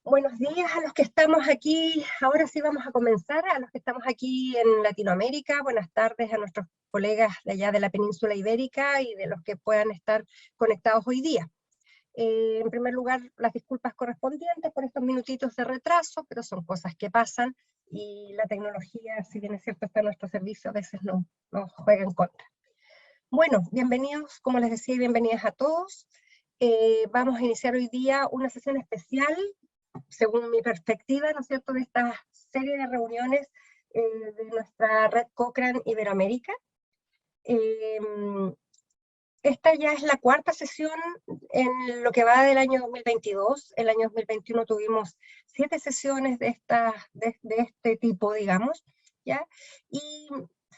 Buenos días a los que estamos aquí, ahora sí vamos a comenzar, a los que estamos aquí en Latinoamérica, buenas tardes a nuestros colegas de allá de la península ibérica y de los que puedan estar conectados hoy día. En primer lugar, las disculpas correspondientes por estos minutitos de retraso, pero son cosas que pasan y la tecnología, si bien es cierto está a nuestro servicio, a veces nos juega en contra. Bueno, bienvenidos, como les decía, y bienvenidas a todos. Vamos a iniciar hoy día una sesión especial, según mi perspectiva, ¿no es cierto?, de esta serie de reuniones de nuestra red Cochrane Iberoamérica. Esta ya es la cuarta sesión en lo que va del año 2022. El año 2021 tuvimos 7 sesiones de este tipo, digamos, ¿ya? Y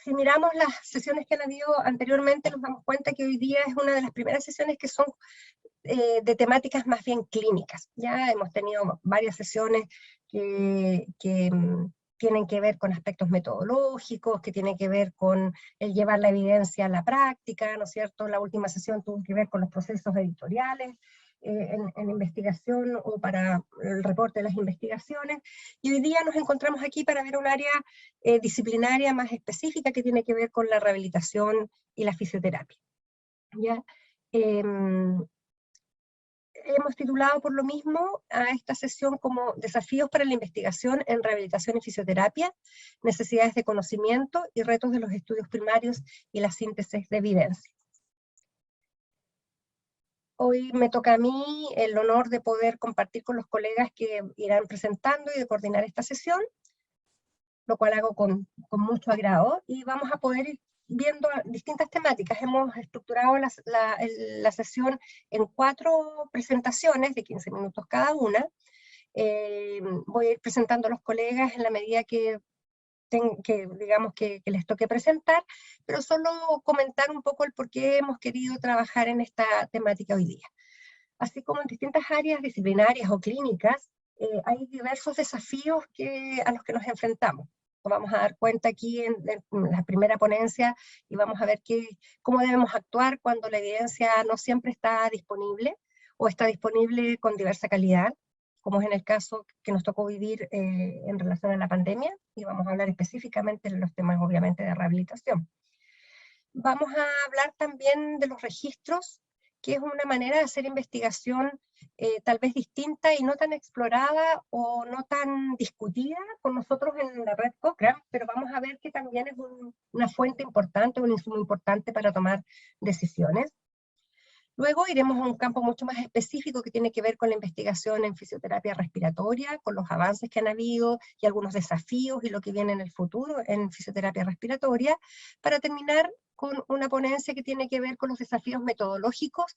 si miramos las sesiones que han habido anteriormente, nos damos cuenta que hoy día es una de las primeras sesiones que son de temáticas más bien clínicas. Ya hemos tenido varias sesiones que tienen que ver con aspectos metodológicos, que tienen que ver con el llevar la evidencia a la práctica, ¿no es cierto? La última sesión tuvo que ver con los procesos editoriales en investigación o para el reporte de las investigaciones, y hoy día nos encontramos aquí para ver un área disciplinaria más específica que tiene que ver con la rehabilitación y la fisioterapia. ¿Ya? Hemos titulado por lo mismo a esta sesión como Desafíos para la investigación en rehabilitación y fisioterapia, necesidades de conocimiento y retos de los estudios primarios y la síntesis de evidencia. Hoy me toca a mí el honor de poder compartir con los colegas que irán presentando y de coordinar esta sesión, lo cual hago con mucho agrado, y vamos a poder ir viendo distintas temáticas. Hemos estructurado la sesión en 4 presentaciones de 15 minutos cada una. Voy a ir presentando a los colegas en la medida que digamos que les toque presentar, pero solo comentar un poco el por qué hemos querido trabajar en esta temática hoy día. Así como en distintas áreas disciplinarias o clínicas, hay diversos desafíos a los que nos enfrentamos. Nos vamos a dar cuenta aquí en la primera ponencia y vamos a ver cómo debemos actuar cuando la evidencia no siempre está disponible o está disponible con diversa calidad, como es en el caso que nos tocó vivir en relación a la pandemia, y vamos a hablar específicamente de los temas obviamente de rehabilitación. Vamos a hablar también de los registros, que es una manera de hacer investigación tal vez distinta y no tan explorada o no tan discutida con nosotros en la red Cochrane, pero vamos a ver que también es una fuente importante, un insumo importante para tomar decisiones. Luego iremos a un campo mucho más específico que tiene que ver con la investigación en fisioterapia respiratoria, con los avances que han habido y algunos desafíos y lo que viene en el futuro en fisioterapia respiratoria, para terminar con una ponencia que tiene que ver con los desafíos metodológicos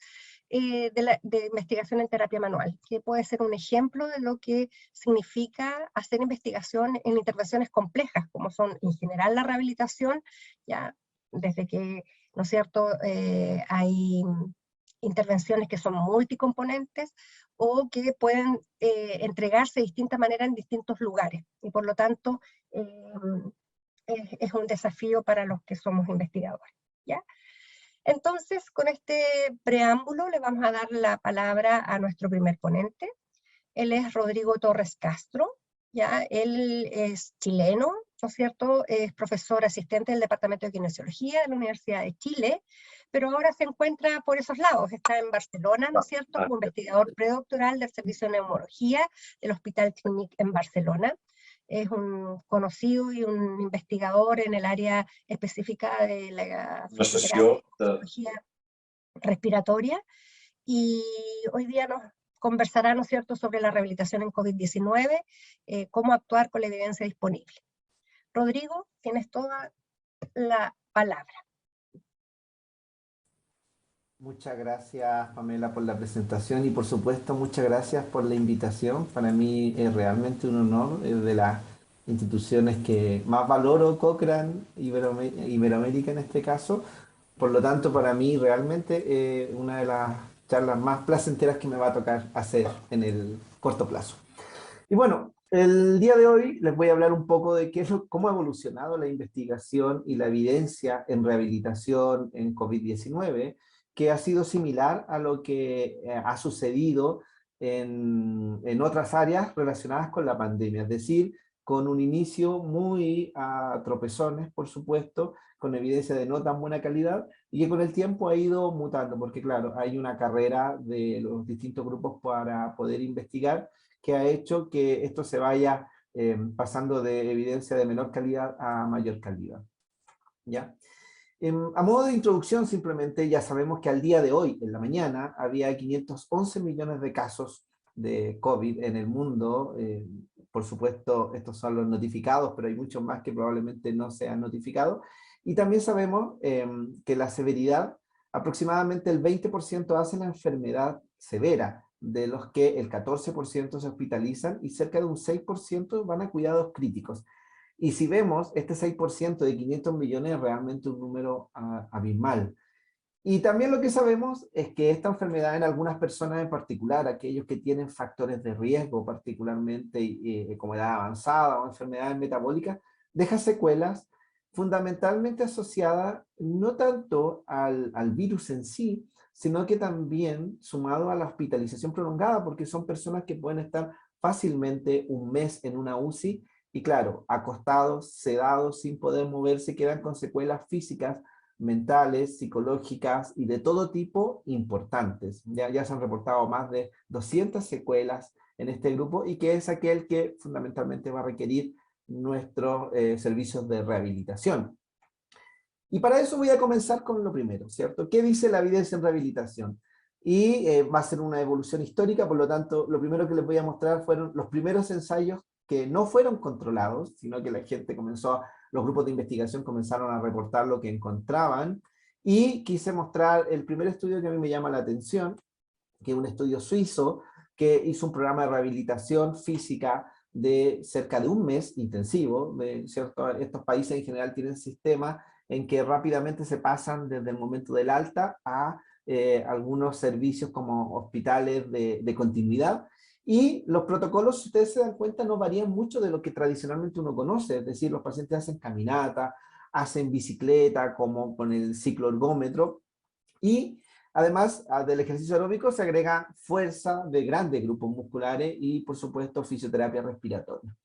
de investigación en terapia manual, que puede ser un ejemplo de lo que significa hacer investigación en intervenciones complejas, como son en general la rehabilitación, ya desde que, ¿no es cierto?, hay intervenciones que son multicomponentes o que pueden entregarse de distinta manera en distintos lugares, y por lo tanto es un desafío para los que somos investigadores, ¿ya? Entonces, con este preámbulo le vamos a dar la palabra a nuestro primer ponente. Él es Rodrigo Torres Castro, ¿ya? Él es chileno, ¿no es cierto? Es profesor asistente del Departamento de Kinesiología de la Universidad de Chile, pero ahora se encuentra por esos lados, está en Barcelona, ¿no es cierto?, como investigador predoctoral del Servicio de Neumología del Hospital Clínic en Barcelona. Es un conocido y un investigador en el área específica de la fisiología respiratoria, y hoy día nos conversará, ¿no es cierto?, sobre la rehabilitación en COVID-19, cómo actuar con la evidencia disponible. Rodrigo, tienes toda la palabra. Muchas gracias, Pamela, por la presentación, y por supuesto muchas gracias por la invitación. Para mí es realmente un honor, es de las instituciones que más valoro, Cochrane Iberoamérica en este caso. Por lo tanto, para mí realmente una de las charlas más placenteras que me va a tocar hacer en el corto plazo. Y bueno, el día de hoy les voy a hablar un poco de cómo ha evolucionado la investigación y la evidencia en rehabilitación en COVID-19, que ha sido similar a lo que ha sucedido en otras áreas relacionadas con la pandemia, es decir, con un inicio muy a tropezones, por supuesto, con evidencia de no tan buena calidad, y que con el tiempo ha ido mutando, porque claro, hay una carrera de los distintos grupos para poder investigar, que ha hecho que esto se vaya pasando de evidencia de menor calidad a mayor calidad. ¿Ya? A modo de introducción, simplemente ya sabemos que al día de hoy, en la mañana, había 511 millones de casos de COVID en el mundo. Por supuesto, estos son los notificados, pero hay muchos más que probablemente no se han notificado. Y también sabemos que la severidad, aproximadamente el 20% hace la enfermedad severa, de los que el 14% se hospitalizan y cerca de un 6% van a cuidados críticos. Y si vemos, este 6% de 500 millones es realmente un número abismal. Y también lo que sabemos es que esta enfermedad en algunas personas en particular, aquellos que tienen factores de riesgo, particularmente como edad avanzada o enfermedades metabólicas, deja secuelas fundamentalmente asociadas no tanto al virus en sí, sino que también sumado a la hospitalización prolongada, porque son personas que pueden estar fácilmente un mes en una UCI y claro, acostados, sedados, sin poder moverse, quedan con secuelas físicas, mentales, psicológicas y de todo tipo importantes. Ya se han reportado más de 200 secuelas en este grupo y que es aquel que fundamentalmente va a requerir nuestros servicios de rehabilitación. Y para eso voy a comenzar con lo primero, ¿cierto? ¿Qué dice la evidencia en rehabilitación? Y va a ser una evolución histórica, por lo tanto, lo primero que les voy a mostrar fueron los primeros ensayos que no fueron controlados, sino que la gente comenzó, los grupos de investigación comenzaron a reportar lo que encontraban, y quise mostrar el primer estudio que a mí me llama la atención, que es un estudio suizo, que hizo un programa de rehabilitación física de cerca de un mes intensivo, ¿cierto? Estos países en general tienen sistemas en que rápidamente se pasan desde el momento del alta a algunos servicios como hospitales de continuidad, y los protocolos, si ustedes se dan cuenta, no varían mucho de lo que tradicionalmente uno conoce, es decir, los pacientes hacen caminata, hacen bicicleta, como con el cicloergómetro, y además del ejercicio aeróbico se agrega fuerza de grandes grupos musculares y, por supuesto, fisioterapia respiratoria.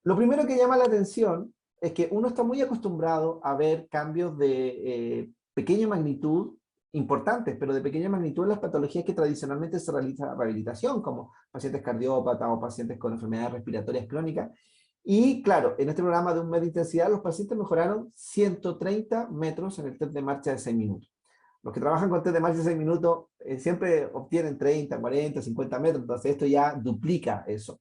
Lo primero que llama la atención es que uno está muy acostumbrado a ver cambios de pequeña magnitud, importantes, pero de pequeña magnitud en las patologías que tradicionalmente se realiza rehabilitación, como pacientes cardiópatas o pacientes con enfermedades respiratorias crónicas. Y claro, en este programa de un mes de intensidad, los pacientes mejoraron 130 metros en el test de marcha de 6 minutos. Los que trabajan con test de marcha de 6 minutos siempre obtienen 30, 40, 50 metros, entonces esto ya duplica eso.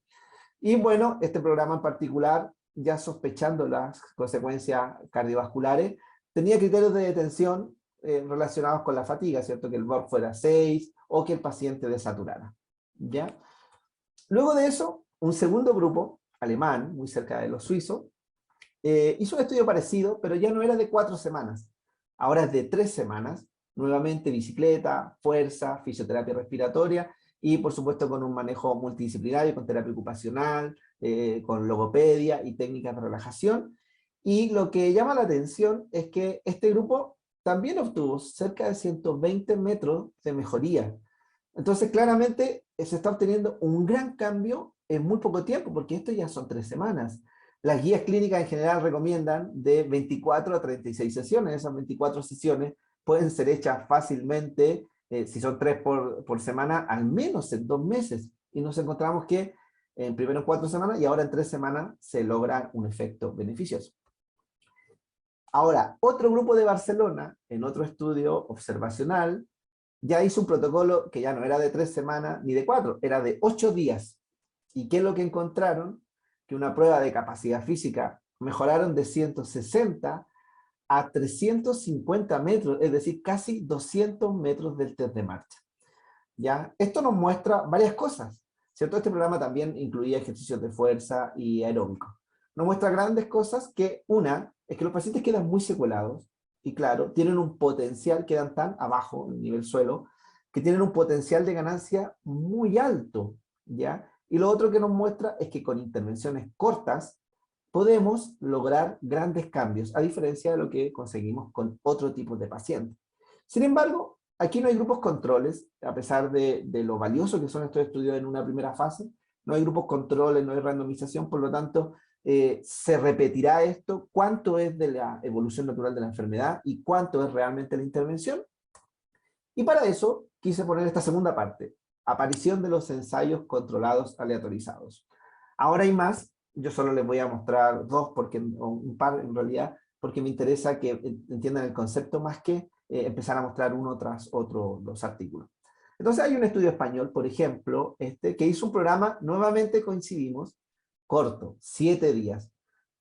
Y bueno, este programa en particular, ya sospechando las consecuencias cardiovasculares, tenía criterios de detención relacionados con la fatiga, ¿cierto? Que el VO2 fuera 6 o que el paciente desaturara, ¿ya? Luego de eso, un segundo grupo, alemán, muy cerca de los suizos, hizo un estudio parecido, pero ya no era de 4 semanas, ahora es de 3 semanas, nuevamente bicicleta, fuerza, fisioterapia respiratoria, y por supuesto con un manejo multidisciplinario, con terapia ocupacional, con logopedia y técnicas de relajación. Y lo que llama la atención es que este grupo también obtuvo cerca de 120 metros de mejoría. Entonces claramente se está obteniendo un gran cambio en muy poco tiempo, porque esto ya son 3 semanas. Las guías clínicas en general recomiendan de 24 a 36 sesiones. Esas 24 sesiones pueden ser hechas fácilmente, si son 3 por semana, al menos en 2 meses. Y nos encontramos que primero en 4 semanas y ahora en 3 semanas se logra un efecto beneficioso. Ahora, otro grupo de Barcelona, en otro estudio observacional, ya hizo un protocolo que ya no era de 3 semanas ni de 4, era de 8 días. ¿Y qué es lo que encontraron? Que una prueba de capacidad física mejoraron de 160 a 350 metros, es decir, casi 200 metros del test de marcha. ¿Ya? Esto nos muestra varias cosas, ¿cierto? Este programa también incluía ejercicios de fuerza y aeróbicos. Nos muestra grandes cosas, que una es que los pacientes quedan muy secuelados, y claro, tienen un potencial, quedan tan abajo en el nivel suelo, que tienen un potencial de ganancia muy alto, ¿ya? Y lo otro que nos muestra es que con intervenciones cortas podemos lograr grandes cambios, a diferencia de lo que conseguimos con otro tipo de pacientes. Sin embargo, aquí no hay grupos controles, a pesar de lo valioso que son estos estudios en una primera fase. No hay grupos controles, no hay randomización, por lo tanto, se repetirá esto, cuánto es de la evolución natural de la enfermedad y cuánto es realmente la intervención. Y para eso quise poner esta segunda parte, aparición de los ensayos controlados aleatorizados. Ahora hay más, yo solo les voy a mostrar dos, o un par en realidad, porque me interesa que entiendan el concepto más que empezar a mostrar uno tras otro los artículos. Entonces hay un estudio español, por ejemplo, que hizo un programa, nuevamente coincidimos, corto, 7 días,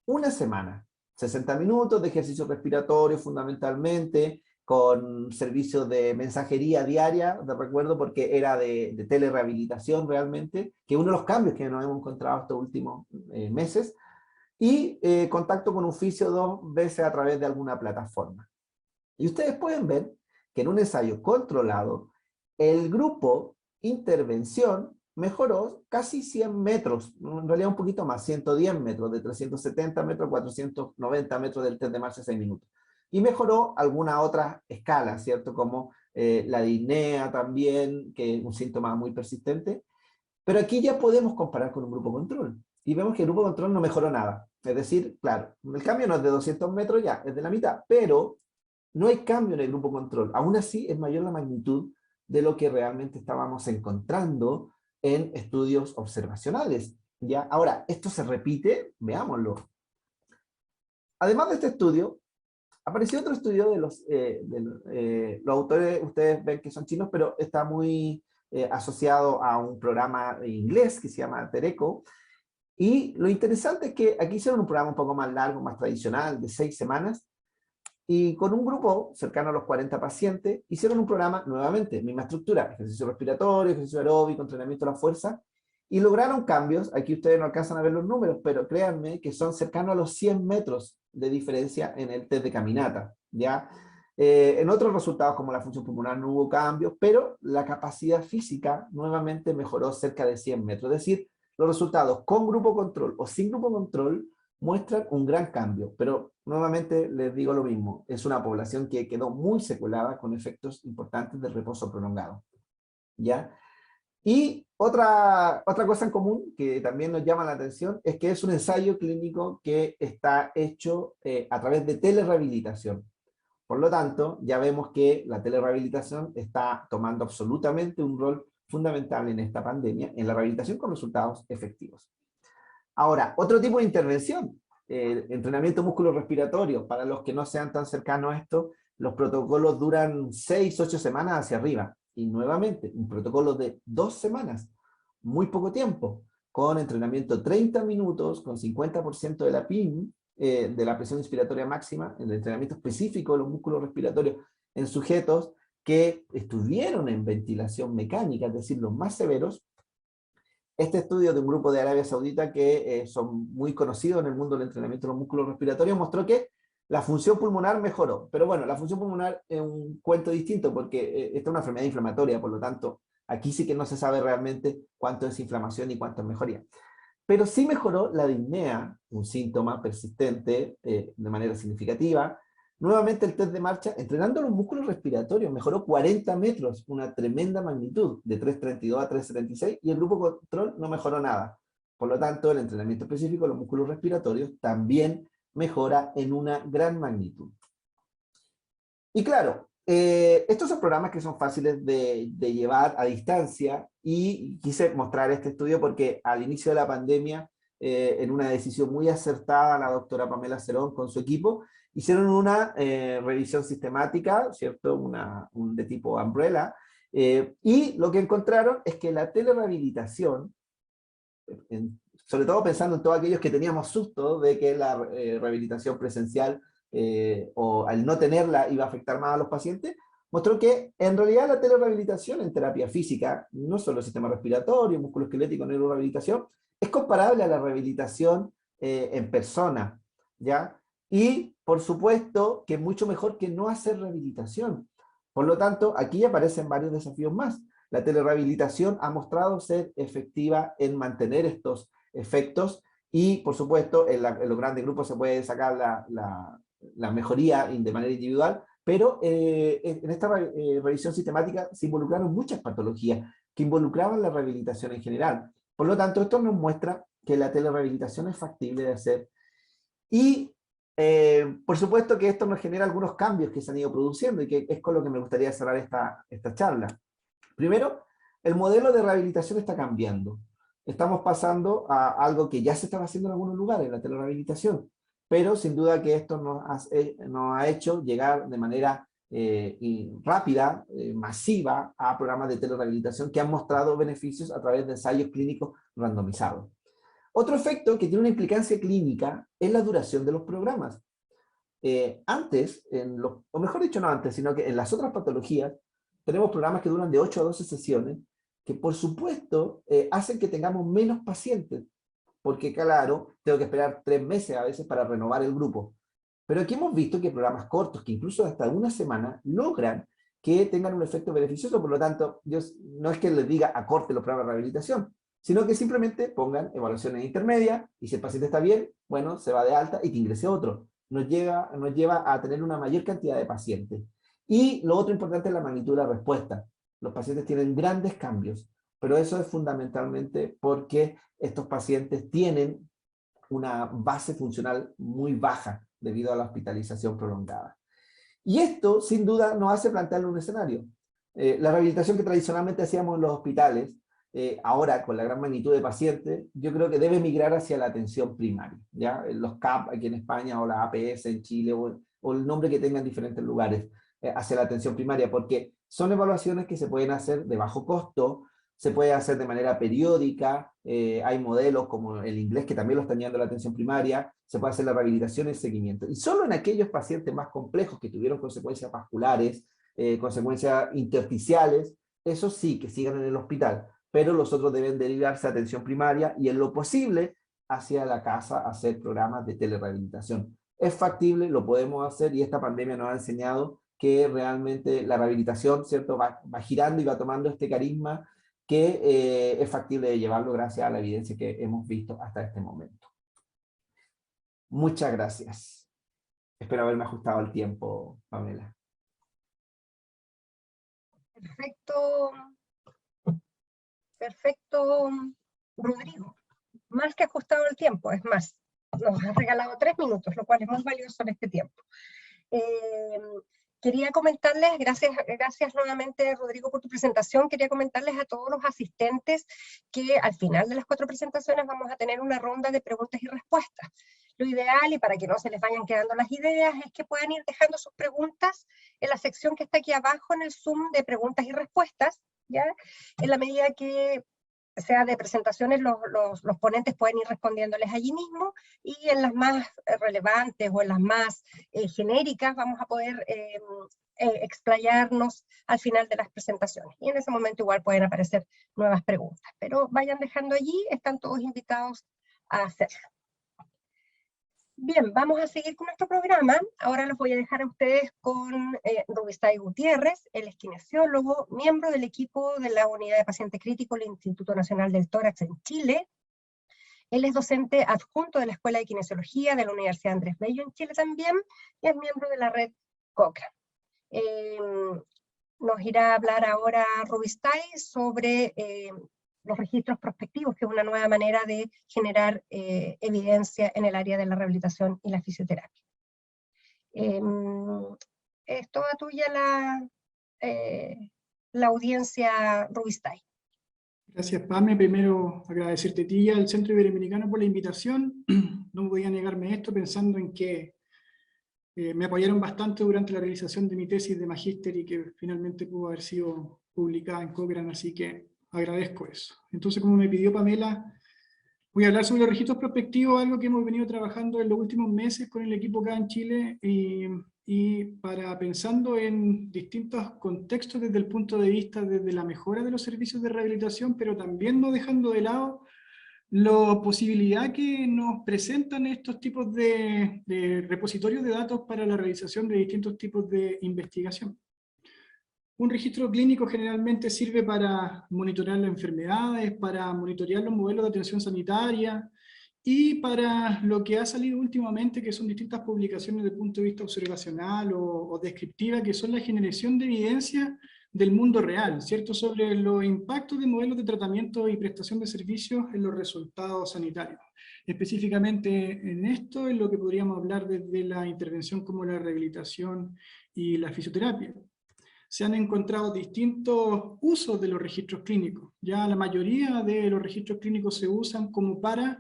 una semana, 60 minutos de ejercicio respiratorio fundamentalmente, con servicios de mensajería diaria, de recuerdo, porque era de telerehabilitación realmente, que es uno de los cambios que nos hemos encontrado estos últimos meses, y contacto con un fisio 2 veces a través de alguna plataforma. Y ustedes pueden ver que en un ensayo controlado, el grupo intervención mejoró casi 100 metros, en realidad un poquito más, 110 metros, de 370 metros a 490 metros del test de marcha 6 minutos. Y mejoró alguna otra escala, ¿cierto? Como la disnea también, que es un síntoma muy persistente. Pero aquí ya podemos comparar con un grupo control. Y vemos que el grupo control no mejoró nada. Es decir, claro, el cambio no es de 200 metros ya, es de la mitad, pero no hay cambio en el grupo control. Aún así es mayor la magnitud de lo que realmente estábamos encontrando en estudios observacionales. ¿Ya? Ahora, esto se repite, veámoslo. Además de este estudio, apareció otro estudio de los autores, ustedes ven que son chinos, pero está muy asociado a un programa inglés que se llama Tereco. Y lo interesante es que aquí hicieron un programa un poco más largo, más tradicional, de 6 semanas, y con un grupo cercano a los 40 pacientes, hicieron un programa, nuevamente, misma estructura, ejercicio respiratorio, ejercicio aeróbico, entrenamiento de la fuerza, y lograron cambios, aquí ustedes no alcanzan a ver los números, pero créanme que son cercanos a los 100 metros de diferencia en el test de caminata, ¿ya? En otros resultados como la función pulmonar no hubo cambios, pero la capacidad física nuevamente mejoró cerca de 100 metros, es decir, los resultados con grupo control o sin grupo control muestran un gran cambio, pero nuevamente les digo lo mismo, es una población que quedó muy secuelada con efectos importantes del reposo prolongado, ¿ya? Y otra cosa en común que también nos llama la atención es que es un ensayo clínico que está hecho a través de telerehabilitación. Por lo tanto, ya vemos que la telerehabilitación está tomando absolutamente un rol fundamental en esta pandemia, en la rehabilitación con resultados efectivos. Ahora, otro tipo de intervención, entrenamiento músculo-respiratorio. Para los que no sean tan cercanos a esto, los protocolos duran 6-8 semanas hacia arriba. Y nuevamente, un protocolo de 2 semanas, muy poco tiempo, con entrenamiento 30 minutos, con 50% de la PIM, de la presión inspiratoria máxima, el entrenamiento específico de los músculos respiratorios en sujetos que estuvieron en ventilación mecánica, es decir, los más severos. Este estudio de un grupo de Arabia Saudita que son muy conocidos en el mundo del entrenamiento de los músculos respiratorios mostró que la función pulmonar mejoró. Pero bueno, la función pulmonar es un cuento distinto porque esta es una enfermedad inflamatoria, por lo tanto, aquí sí que no se sabe realmente cuánto es inflamación y cuánto es mejoría. Pero sí mejoró la disnea, un síntoma persistente de manera significativa. Nuevamente el test de marcha, entrenando los músculos respiratorios, mejoró 40 metros, una tremenda magnitud, de 332 a 376, y el grupo control no mejoró nada. Por lo tanto, el entrenamiento específico de los músculos respiratorios también mejora en una gran magnitud. Y claro, estos son programas que son fáciles de llevar a distancia, y quise mostrar este estudio porque al inicio de la pandemia, en una decisión muy acertada, la doctora Pamela Cerón con su equipo, hicieron una revisión sistemática, ¿cierto? De tipo umbrella, y lo que encontraron es que la telerehabilitación, sobre todo pensando en todos aquellos que teníamos susto de que la rehabilitación presencial o al no tenerla iba a afectar más a los pacientes, mostró que en realidad la telerehabilitación en terapia física, no solo el sistema respiratorio, musculoesquelético, neurorehabilitación, es comparable a la rehabilitación en persona, ¿ya? Y, por supuesto, que es mucho mejor que no hacer rehabilitación. Por lo tanto, aquí aparecen varios desafíos más. La telerehabilitación ha mostrado ser efectiva en mantener estos efectos y, por supuesto, en los grandes grupos se puede sacar la mejoría de manera individual, Pero en esta revisión sistemática se involucraron muchas patologías que involucraban la rehabilitación en general. Por lo tanto, esto nos muestra que la telerehabilitación es factible de hacer. Y por supuesto que esto nos genera algunos cambios que se han ido produciendo y que es con lo que me gustaría cerrar esta charla. Primero, el modelo de rehabilitación está cambiando. Estamos pasando a algo que ya se estaba haciendo en algunos lugares, la telerehabilitación, pero sin duda que esto nos ha hecho llegar de manera rápida, masiva, a programas de telerehabilitación que han mostrado beneficios a través de ensayos clínicos randomizados. Otro efecto que tiene una implicancia clínica es la duración de los programas. Antes, o mejor dicho no antes, sino que en las otras patologías, tenemos programas que duran de 8 a 12 sesiones, que por supuesto hacen que tengamos menos pacientes, porque claro, tengo que esperar 3 meses a veces para renovar el grupo. Pero aquí hemos visto que programas cortos, que incluso hasta una semana, logran que tengan un efecto beneficioso. Por lo tanto, yo no es que les diga acorte los programas de rehabilitación, sino que simplemente pongan evaluaciones intermedias, y si el paciente está bien, bueno, se va de alta y que ingrese otro. Nos lleva a tener una mayor cantidad de pacientes. Y lo otro importante es la magnitud de la respuesta. Los pacientes tienen grandes cambios, pero eso es fundamentalmente porque estos pacientes tienen una base funcional muy baja debido a la hospitalización prolongada. Y esto, sin duda, nos hace plantearle un escenario. La rehabilitación que tradicionalmente hacíamos en los hospitales, ahora con la gran magnitud de pacientes, yo creo que debe migrar hacia la atención primaria, ¿ya? Los CAP aquí en España, o la APS en Chile, o el nombre que tengan en diferentes lugares, hacia la atención primaria, porque son evaluaciones que se pueden hacer de bajo costo, se puede hacer de manera periódica, hay modelos como el inglés que también lo están llevando a la atención primaria, se puede hacer la rehabilitación y el seguimiento. Y solo en aquellos pacientes más complejos que tuvieron consecuencias vasculares, consecuencias intersticiales, eso sí, que sigan en el hospital, pero los otros deben derivarse a atención primaria y en lo posible hacia la casa a hacer programas de telerehabilitación. Es factible, lo podemos hacer y esta pandemia nos ha enseñado que realmente la rehabilitación, ¿cierto?, va girando y va tomando este carisma que es factible de llevarlo gracias a la evidencia que hemos visto hasta este momento. Muchas gracias. Espero haberme ajustado al tiempo, Pamela. Perfecto, perfecto, Rodrigo. Más que ajustado el tiempo, es más, nos has regalado 3 minutos, lo cual es muy valioso en este tiempo. Quería comentarles, gracias nuevamente Rodrigo por tu presentación, quería comentarles a todos los asistentes que al final de las 4 presentaciones vamos a tener una ronda de preguntas y respuestas. Lo ideal, y para que no se les vayan quedando las ideas, es que puedan ir dejando sus preguntas en la sección que está aquí abajo en el Zoom de preguntas y respuestas, ¿ya? En la medida que sea de presentaciones, los ponentes pueden ir respondiéndoles allí mismo, y en las más relevantes o en las más genéricas vamos a poder explayarnos al final de las presentaciones. Y en ese momento igual pueden aparecer nuevas preguntas. Pero vayan dejando allí, están todos invitados a hacerlo. Bien, vamos a seguir con nuestro programa. Ahora los voy a dejar a ustedes con Rubistay Gutiérrez. Él es kinesiólogo, miembro del equipo de la Unidad de Paciente Crítico del Instituto Nacional del Tórax en Chile. Él es docente adjunto de la Escuela de Kinesiología de la Universidad Andrés Bello en Chile también, y es miembro de la red Cochrane. Nos irá a hablar ahora Rubistay sobre los registros prospectivos, que es una nueva manera de generar evidencia en el área de la rehabilitación y la fisioterapia. Es toda tuya la audiencia, Rubistay. Gracias, Pame. Primero, agradecerte a ti y al Centro Iberoamericano por la invitación. No podía negarme esto pensando en que me apoyaron bastante durante la realización de mi tesis de magíster y que finalmente pudo haber sido publicada en Cochrane, así que agradezco eso. Entonces, como me pidió Pamela, voy a hablar sobre los registros prospectivos, algo que hemos venido trabajando en los últimos meses con el equipo acá en Chile, y pensando en distintos contextos desde el punto de vista desde la mejora de los servicios de rehabilitación, pero también no dejando de lado la posibilidad que nos presentan estos tipos de repositorios de datos para la realización de distintos tipos de investigación. Un registro clínico generalmente sirve para monitorear las enfermedades, para monitorear los modelos de atención sanitaria Y para lo que ha salido últimamente, que son distintas publicaciones desde el punto de vista observacional o descriptiva, que son la generación de evidencia del mundo real, ¿cierto? Sobre los impactos de modelos de tratamiento y prestación de servicios en los resultados sanitarios. Específicamente en esto es lo que podríamos hablar desde la intervención como la rehabilitación y la fisioterapia. Se han encontrado distintos usos de los registros clínicos. Ya la mayoría de los registros clínicos se usan como para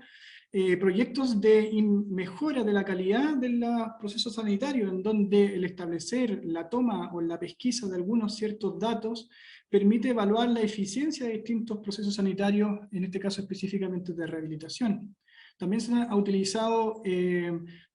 proyectos de mejora de la calidad de los procesos sanitarios, en donde el establecer la toma o la pesquisa de algunos ciertos datos permite evaluar la eficiencia de distintos procesos sanitarios, en este caso específicamente de rehabilitación. También se ha utilizado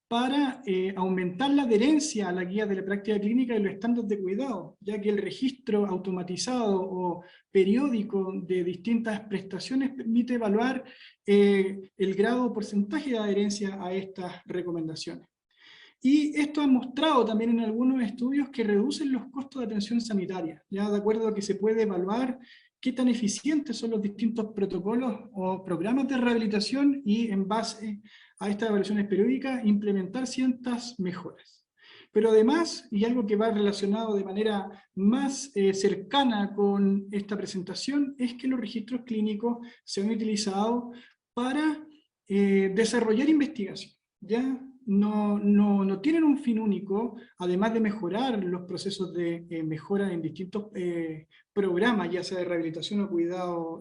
para aumentar la adherencia a la guía de la práctica clínica y los estándares de cuidado, ya que el registro automatizado o periódico de distintas prestaciones permite evaluar el grado o porcentaje de adherencia a estas recomendaciones. Y esto ha mostrado también en algunos estudios que reducen los costos de atención sanitaria, ya de acuerdo a que se puede evaluar qué tan eficientes son los distintos protocolos o programas de rehabilitación y en base a estas evaluaciones periódicas implementar ciertas mejoras. Pero además, y algo que va relacionado de manera más cercana con esta presentación, es que los registros clínicos se han utilizado para desarrollar investigación. ¿Ya? No tienen un fin único, además de mejorar los procesos de mejora en distintos programas, ya sea de rehabilitación o cuidado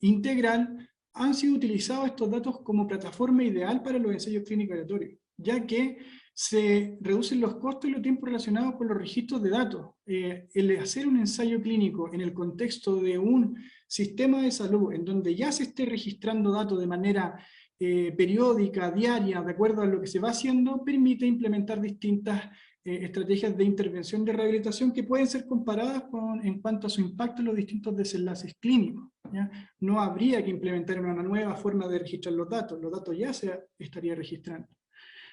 integral, han sido utilizados estos datos como plataforma ideal para los ensayos clínicos aleatorios, ya que se reducen los costos y los tiempos relacionados con los registros de datos. El hacer un ensayo clínico en el contexto de un sistema de salud, en donde ya se esté registrando datos de manera periódica, diaria, de acuerdo a lo que se va haciendo, permite implementar distintas estrategias de intervención de rehabilitación que pueden ser comparadas en cuanto a su impacto en los distintos desenlaces clínicos. ¿Ya? No habría que implementar una nueva forma de registrar los datos ya se estaría registrando.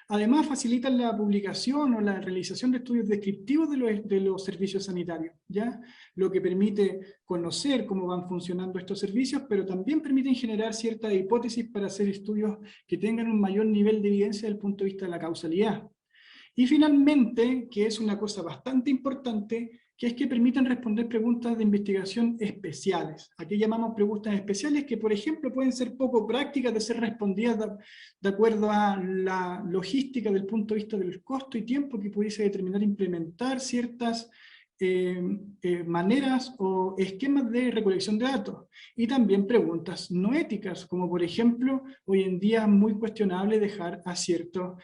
Además, facilitan la publicación o la realización de estudios descriptivos de los servicios sanitarios, ¿ya? Lo que permite conocer cómo van funcionando estos servicios, pero también permiten generar ciertas hipótesis para hacer estudios que tengan un mayor nivel de evidencia desde el punto de vista de la causalidad. Y finalmente, que es una cosa bastante importante, que es que permiten responder preguntas de investigación especiales. Aquí llamamos preguntas especiales que, por ejemplo, pueden ser poco prácticas de ser respondidas de acuerdo a la logística del punto de vista del costo y tiempo que pudiese determinar implementar ciertas maneras o esquemas de recolección de datos. Y también preguntas no éticas, como por ejemplo, hoy en día es muy cuestionable dejar a ciertos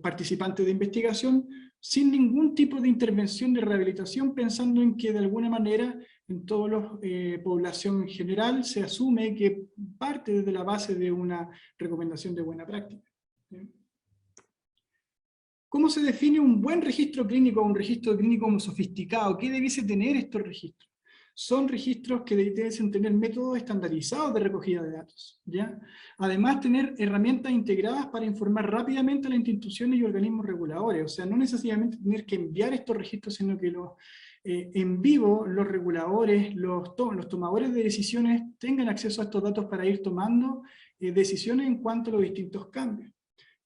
participantes de investigación sin ningún tipo de intervención de rehabilitación, pensando en que de alguna manera en toda la población en general se asume que parte desde la base de una recomendación de buena práctica. ¿Cómo se define un buen registro clínico o un registro clínico sofisticado? ¿Qué debiese tener estos registros? Son registros que debiesen tener métodos estandarizados de recogida de datos, ¿ya? Además, tener herramientas integradas para informar rápidamente a las instituciones y organismos reguladores, o sea, no necesariamente tener que enviar estos registros, sino que en vivo los reguladores, los tomadores de decisiones tengan acceso a estos datos para ir tomando decisiones en cuanto a los distintos cambios.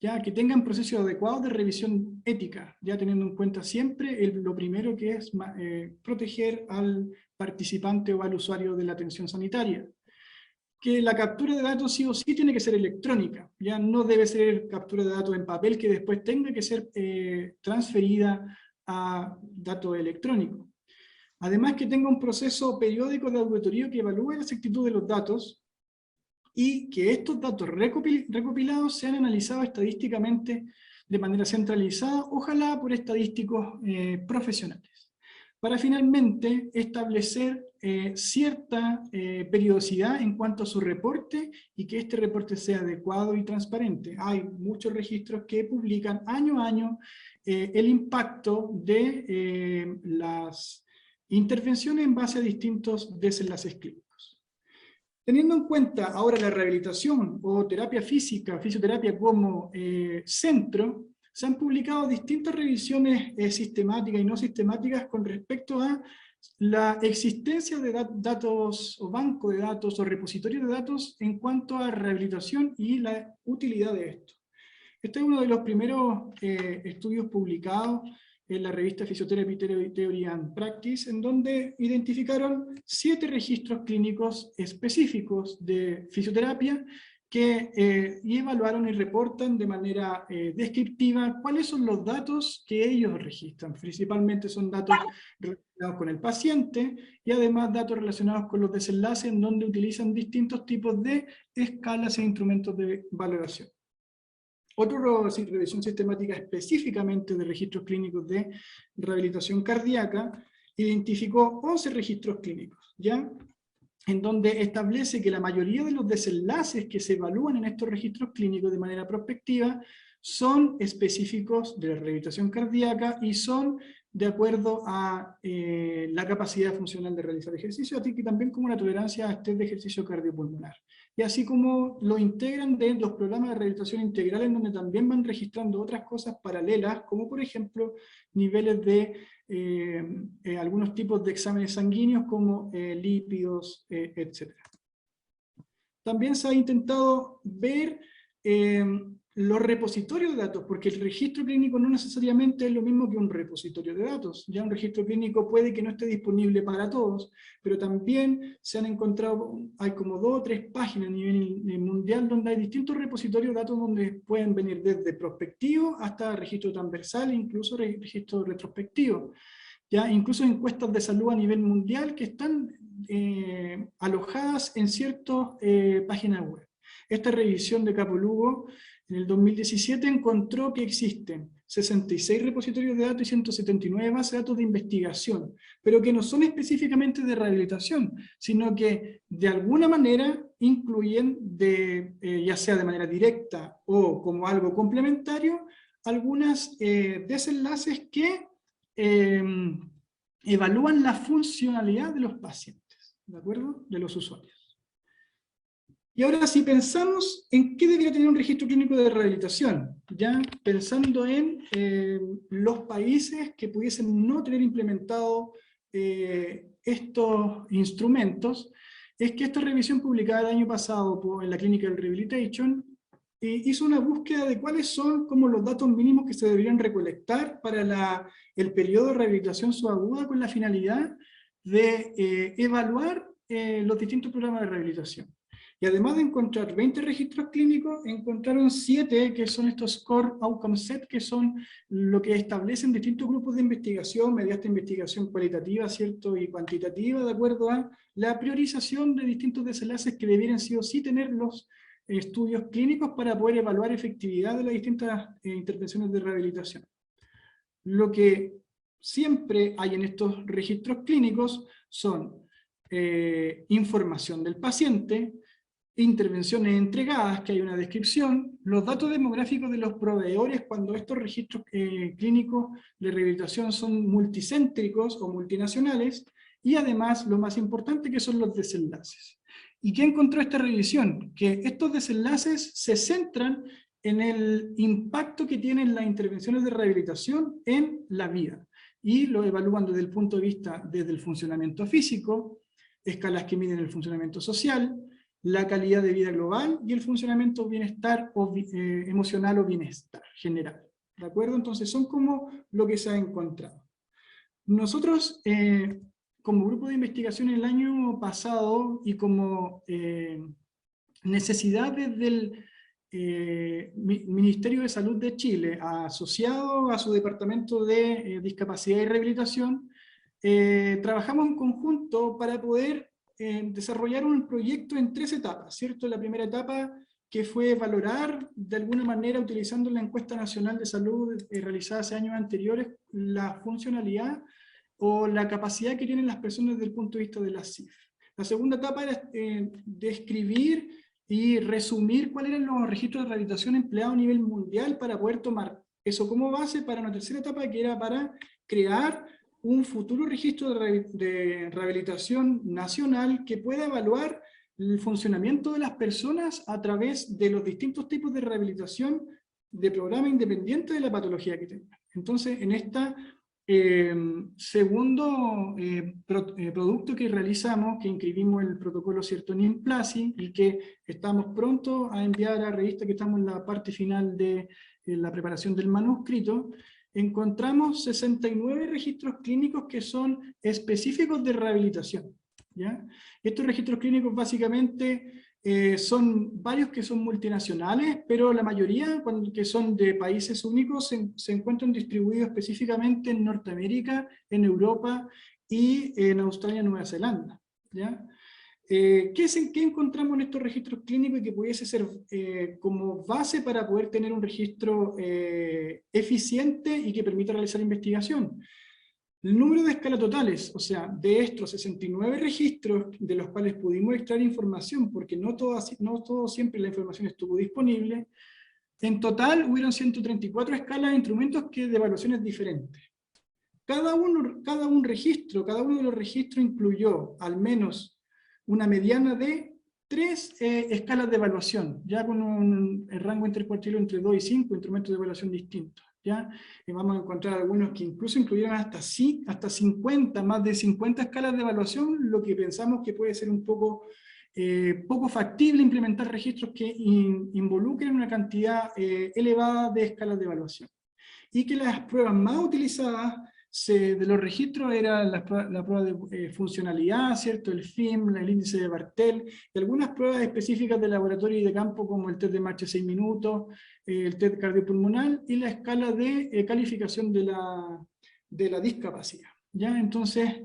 Ya, que tengan procesos adecuados de revisión ética, ya teniendo en cuenta siempre lo primero que es proteger al participante o al usuario de la atención sanitaria. Que la captura de datos sí o sí tiene que ser electrónica, ya no debe ser captura de datos en papel que después tenga que ser transferida a datos electrónicos. Además que tenga un proceso periódico de auditoría que evalúe la exactitud de los datos, y que estos datos recopilados sean analizados estadísticamente de manera centralizada, ojalá por estadísticos profesionales, para finalmente establecer cierta periodicidad en cuanto a su reporte y que este reporte sea adecuado y transparente. Hay muchos registros que publican año a año el impacto de las intervenciones en base a distintos desenlaces clínicos. Teniendo en cuenta ahora la rehabilitación o terapia física, fisioterapia como centro, se han publicado distintas revisiones sistemáticas y no sistemáticas con respecto a la existencia de datos o banco de datos o repositorios de datos en cuanto a rehabilitación y la utilidad de esto. Este es uno de los primeros estudios publicados en la revista Physiotherapy Theory and Practice, en donde identificaron 7 registros clínicos específicos de fisioterapia y evaluaron y reportan de manera descriptiva cuáles son los datos que ellos registran. Principalmente son datos relacionados con el paciente y además datos relacionados con los desenlaces, en donde utilizan distintos tipos de escalas e instrumentos de valoración. Otra revisión sistemática específicamente de registros clínicos de rehabilitación cardíaca identificó 11 registros clínicos, ¿ya? En donde establece que la mayoría de los desenlaces que se evalúan en estos registros clínicos de manera prospectiva son específicos de la rehabilitación cardíaca y son de acuerdo a la capacidad funcional de realizar ejercicio, así que también como la tolerancia a estrés de ejercicio cardiopulmonar. Y así como lo integran de los programas de rehabilitación integral, en donde también van registrando otras cosas paralelas, como por ejemplo niveles de algunos tipos de exámenes sanguíneos como lípidos, etc. También se ha intentado ver los repositorios de datos, porque el registro clínico no necesariamente es lo mismo que un repositorio de datos. Ya un registro clínico puede que no esté disponible para todos, pero también se han encontrado, hay como 2 o 3 páginas a nivel mundial donde hay distintos repositorios de datos donde pueden venir desde prospectivo hasta registro transversal, incluso registro retrospectivo. Ya, incluso encuestas de salud a nivel mundial que están alojadas en ciertas páginas web. Esta revisión de Capo Lugo en el 2017 encontró que existen 66 repositorios de datos y 179 bases de datos de investigación, pero que no son específicamente de rehabilitación, sino que de alguna manera incluyen, ya sea de manera directa o como algo complementario, algunos desenlaces que evalúan la funcionalidad de los pacientes, ¿de acuerdo? De los usuarios. Y ahora si pensamos en qué debería tener un registro clínico de rehabilitación, ya pensando en los países que pudiesen no tener implementado estos instrumentos, es que esta revisión publicada el año pasado en la Clinical Rehabilitation hizo una búsqueda de cuáles son como los datos mínimos que se deberían recolectar para el periodo de rehabilitación subaguda, con la finalidad de evaluar los distintos programas de rehabilitación. Y además de encontrar 20 registros clínicos, encontraron 7 que son estos Core Outcome Set, que son lo que establecen distintos grupos de investigación mediante investigación cualitativa, ¿cierto? Y cuantitativa, de acuerdo a la priorización de distintos desenlaces que debieran sí o sí tener los estudios clínicos para poder evaluar efectividad de las distintas intervenciones de rehabilitación. Lo que siempre hay en estos registros clínicos son información del paciente, intervenciones entregadas, que hay una descripción, los datos demográficos de los proveedores cuando estos registros clínicos de rehabilitación son multicéntricos o multinacionales, y además lo más importante que son los desenlaces. ¿Y qué encontró esta revisión? Que estos desenlaces se centran en el impacto que tienen las intervenciones de rehabilitación en la vida, y lo evalúan desde el punto de vista desde el funcionamiento físico, escalas que miden el funcionamiento social, la calidad de vida global y el funcionamiento bienestar emocional o bienestar general. ¿De acuerdo? Entonces son como lo que se ha encontrado. Nosotros, como grupo de investigación el año pasado y como necesidad del Ministerio de Salud de Chile, asociado a su Departamento de Discapacidad y Rehabilitación, trabajamos en conjunto para poder desarrollar un proyecto en 3 etapas, ¿cierto? La primera etapa, que fue valorar de alguna manera, utilizando la encuesta nacional de salud realizada hace años anteriores, la funcionalidad o la capacidad que tienen las personas desde el punto de vista de las CIF. La segunda etapa era describir y resumir cuáles eran los registros de rehabilitación empleados a nivel mundial para poder tomar eso como base para una tercera etapa, que era para crear un futuro registro de rehabilitación nacional que pueda evaluar el funcionamiento de las personas a través de los distintos tipos de rehabilitación de programa independiente de la patología que tengan. Entonces, en esta Segundo producto que realizamos, que inscribimos el protocolo Ciertonin Plasi y que estamos pronto a enviar a la revista, que estamos en la parte final de la preparación del manuscrito, encontramos 69 registros clínicos que son específicos de rehabilitación, ¿ya? Estos registros clínicos básicamente son varios que son multinacionales, pero la mayoría que son de países únicos se encuentran distribuidos específicamente en Norteamérica, en Europa y en Australia y Nueva Zelanda, ¿ya? ¿Qué encontramos en estos registros clínicos y que pudiese ser como base para poder tener un registro eficiente y que permita realizar investigación? El número de escalas totales, o sea, de estos 69 registros de los cuales pudimos extraer información, porque no todo siempre la información estuvo disponible, en total hubieron 134 escalas de instrumentos de evaluaciones diferentes. Cada uno de los registros incluyó al menos una mediana de 3 escalas de evaluación, ya con un rango intercuartilo entre 2 y 5 instrumentos de evaluación distintos. ¿Ya? Y vamos a encontrar algunos que incluso incluyeron hasta 50, más de 50 escalas de evaluación, lo que pensamos que puede ser un poco factible implementar registros que involucren una cantidad elevada de escalas de evaluación. Y que las pruebas más utilizadas de los registros era la prueba de funcionalidad, ¿cierto? El FIM, el índice de Bartel, y algunas pruebas específicas de laboratorio y de campo como el test de marcha 6 minutos, el test cardiopulmonar y la escala de calificación de la discapacidad, ¿ya? Entonces,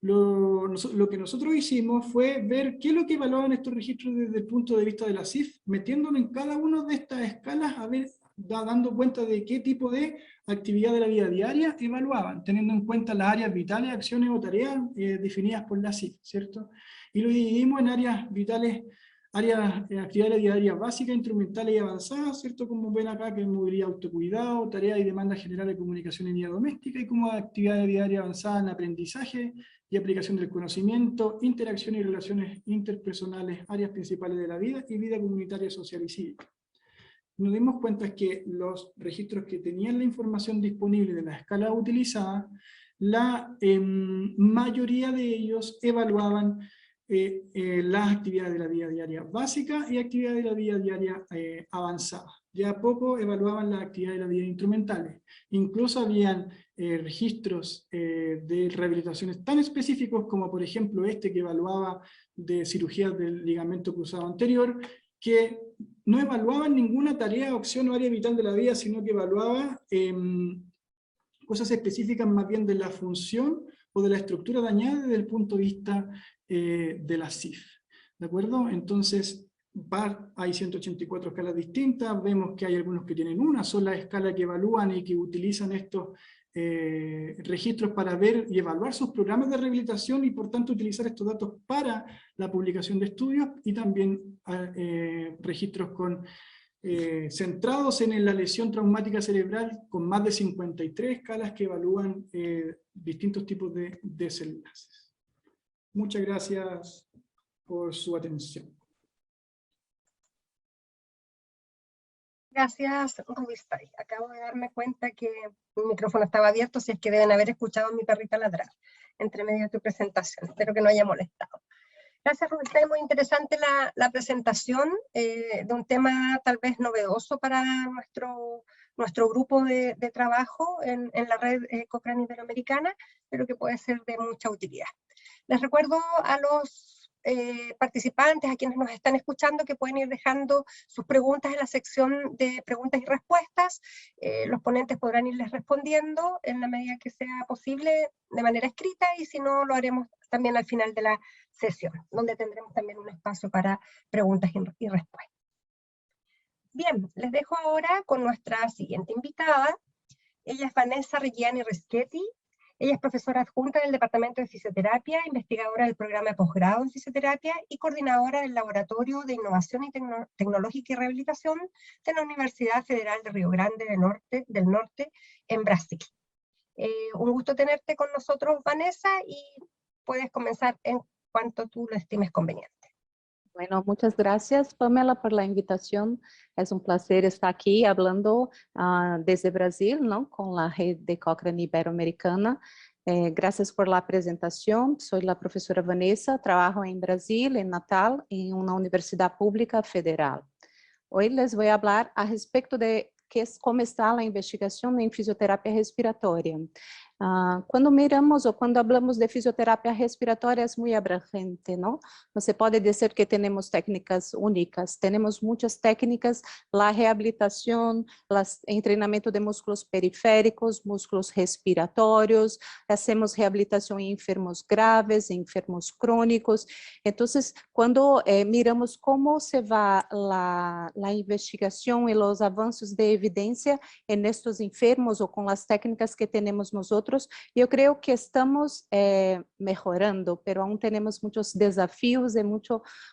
lo que nosotros hicimos fue ver qué es lo que evaluaban estos registros desde el punto de vista de la CIF, metiéndonos en cada una de estas escalas a ver, dando cuenta de qué tipo de actividad de la vida diaria evaluaban, teniendo en cuenta las áreas vitales, acciones o tareas definidas por la CIF, ¿cierto? Y lo dividimos en áreas vitales, actividades diarias básicas, instrumentales y avanzadas, ¿cierto? Como ven acá, que es movilidad, autocuidado, tareas y demandas generales de comunicación en vida doméstica, y como actividades diarias avanzadas en aprendizaje y aplicación del conocimiento, interacción y relaciones interpersonales, áreas principales de la vida y vida comunitaria, social y cívica. Nos dimos cuenta que los registros que tenían la información disponible de la escala utilizada, la mayoría de ellos evaluaban las actividades de la vida diaria básica y actividades de la vida diaria avanzada. Ya poco evaluaban las actividades de la vida instrumentales. Incluso habían registros de rehabilitaciones tan específicos como por ejemplo este que evaluaba de cirugías del ligamento cruzado anterior, que no evaluaban ninguna tarea, opción o área vital de la vida, sino que evaluaba cosas específicas más bien de la función o de la estructura dañada desde el punto de vista de la CIF. ¿De acuerdo? Entonces, hay 184 escalas distintas, vemos que hay algunos que tienen una sola escala que evalúan y que utilizan estos registros para ver y evaluar sus programas de rehabilitación y por tanto utilizar estos datos para la publicación de estudios, y también registros centrados en la lesión traumática cerebral con más de 53 escalas que evalúan distintos tipos de desenlaces. Muchas gracias por su atención. Gracias, Rubistay. Acabo de darme cuenta que mi micrófono estaba abierto, si es que deben haber escuchado a mi perrita ladrar entre medio de tu presentación. Espero que no haya molestado. Gracias, Rubistay. Muy interesante la presentación de un tema tal vez novedoso para nuestro grupo de trabajo en la red Cochrane Iberoamericana, pero que puede ser de mucha utilidad. Les recuerdo a los participantes, a quienes nos están escuchando, que pueden ir dejando sus preguntas en la sección de preguntas y respuestas. Los ponentes podrán irles respondiendo en la medida que sea posible de manera escrita, y si no, lo haremos también al final de la sesión, donde tendremos también un espacio para preguntas y respuestas. Bien, les dejo ahora con nuestra siguiente invitada. Ella es Vanessa Reggiani Rischetti. Ella es profesora adjunta del Departamento de Fisioterapia, investigadora del programa de posgrado en Fisioterapia y coordinadora del Laboratorio de Innovación y Tecnológica y Rehabilitación de la Universidad Federal de Río Grande del Norte en Brasil. Un gusto tenerte con nosotros, Vanessa, y puedes comenzar en cuanto tú lo estimes conveniente. Bueno, muchas gracias, Pamela, por la invitación. Es un placer estar aquí hablando desde Brasil, ¿no? Con la red de Cochrane Iberoamericana. Gracias por la presentación. Soy la profesora Vanessa, trabajo en Brasil, en Natal, en una universidad pública federal. Hoy les voy a hablar a respecto de cómo está la investigación en fisioterapia respiratoria. Cuando miramos o cuando hablamos de fisioterapia respiratória es muy abrangente, ¿no? No se puede decir que tenemos técnicas únicas, tenemos muchas técnicas, la rehabilitación, entrenamiento de músculos periféricos, músculos respiratorios, hacemos rehabilitación en enfermos graves, en enfermos crónicos. Entonces, cuando miramos cómo se va la investigación y los avances de evidencia en estos enfermos o con las técnicas que tenemos nosotros, yo creo que estamos mejorando, pero aún tenemos muchos desafíos y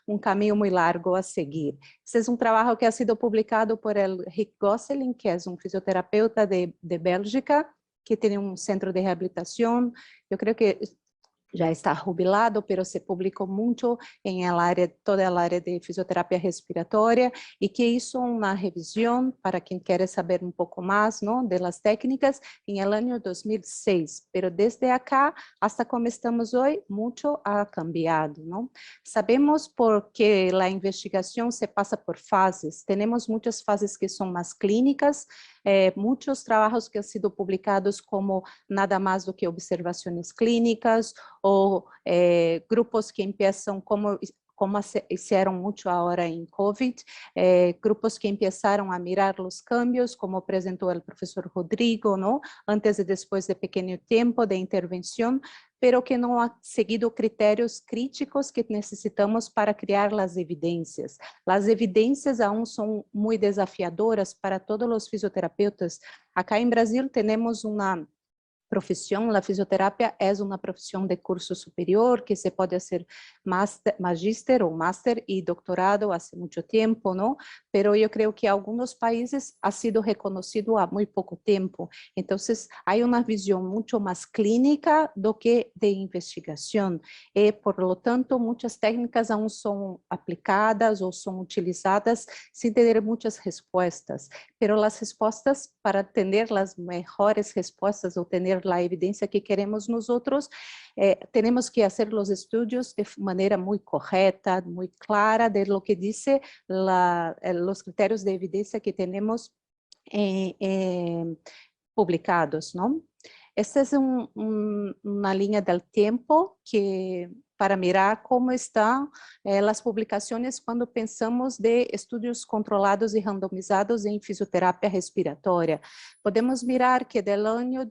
un camino muy largo a seguir. Este es un trabajo que ha sido publicado por el Rick Gosselin, que es un fisioterapeuta de Bélgica, que tiene un centro de rehabilitación. Yo creo que ya está jubilado, pero se publicó mucho en toda el área de fisioterapia respiratoria y que hizo una revisión para quien quiere saber un poco más, ¿no? De las técnicas en el año 2006, pero desde acá hasta como estamos hoy, mucho ha cambiado, ¿no? Sabemos porque la investigación se pasa por fases, tenemos muchas fases que son más clínicas, muchos trabajos que han sido publicados como nada más do que observaciones clínicas o grupos que empiezan como hicieron mucho ahora en COVID, grupos que empezaron a mirar los cambios, como presentó el profesor Rodrigo, ¿no? Antes y después de pequeño tiempo de intervención, pero que no ha seguido criterios críticos que necesitamos para crear las evidencias. Las evidencias aún son muy desafiadoras para todos los fisioterapeutas. Acá en Brasil tenemos una profesión, la fisioterapia es una profesión de curso superior que se puede hacer magíster o máster y doctorado hace mucho tiempo, ¿no? Pero yo creo que en algunos países ha sido reconocido a muy poco tiempo. Entonces hay una visión mucho más clínica do que de investigación. Por lo tanto, muchas técnicas aún son aplicadas o son utilizadas sin tener muchas respuestas. Pero las respuestas, para tener las mejores respuestas o tener la evidencia que queremos nosotros, tenemos que hacer los estudios de manera muy correcta, muy clara de lo que dice los criterios de evidencia que tenemos publicados, ¿no? Esta es una línea del tiempo que para mirar cómo están las publicaciones cuando pensamos de estudios controlados y randomizados en fisioterapia respiratoria. Podemos mirar que del año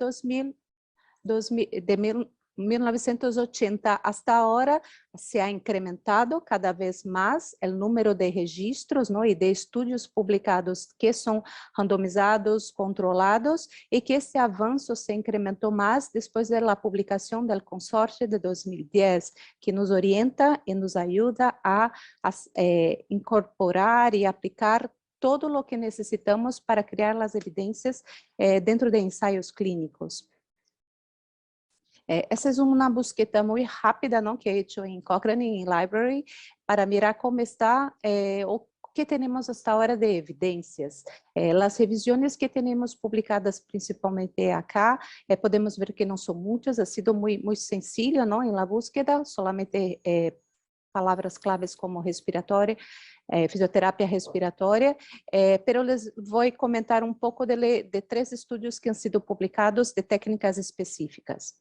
1980 hasta ahora se ha incrementado cada vez más el número de registros, ¿no? Y de estudios publicados que son randomizados, controlados, y que ese avance se incrementó más después de la publicación del consorcio de 2010, que nos orienta y nos ayuda a incorporar y aplicar todo lo que necesitamos para crear las evidencias dentro de ensayos clínicos. Essa é uma búsqueda muito rápida, ¿no? Que he hecho en Cochrane, en Library, para mirar cómo está o que tenemos hasta ahora de evidencias. Las revisiones que tenemos publicadas principalmente acá, podemos ver que no son muchas, ha sido muy sencillo, ¿no? En la búsqueda, solamente palavras claves como respiratória, fisioterapia respiratória, pero les vou comentar um pouco de 3 estudos que han sido publicados de técnicas específicas.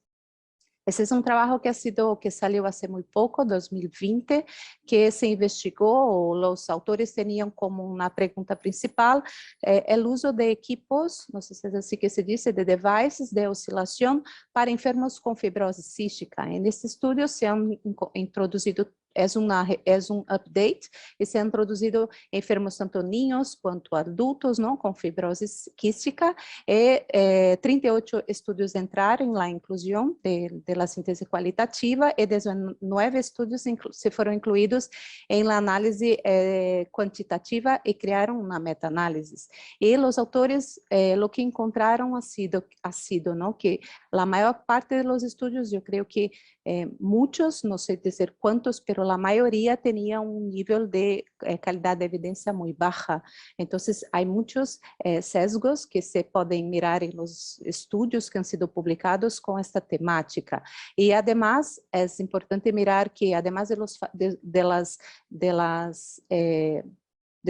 Ese es un trabajo que salió hace muy poco, 2020, que se investigó, los autores tenían como una pregunta principal, el uso de equipos, no sé si es así que se dice, de devices de oscilación para enfermos con fibrosis cística. En este estudio se han introducido, es un update, y se han introducido enfermos tanto niños cuanto adultos, ¿no? Con fibrosis quística, 38 estudios entraron en la inclusión de la síntesis cualitativa y 19 estudios se fueron incluidos en la análisis cuantitativa y crearon una meta-análisis. Y los autores lo que encontraron ha sido, ¿no? Que la mayor parte de los estudios, yo creo que muchos, no sé decir cuántos, pero pero la mayoría tenía un nivel de calidad de evidencia muy baja. Entonces, hay muchos sesgos que se pueden mirar en los estudios que han sido publicados con esta temática. Y además, es importante mirar que además de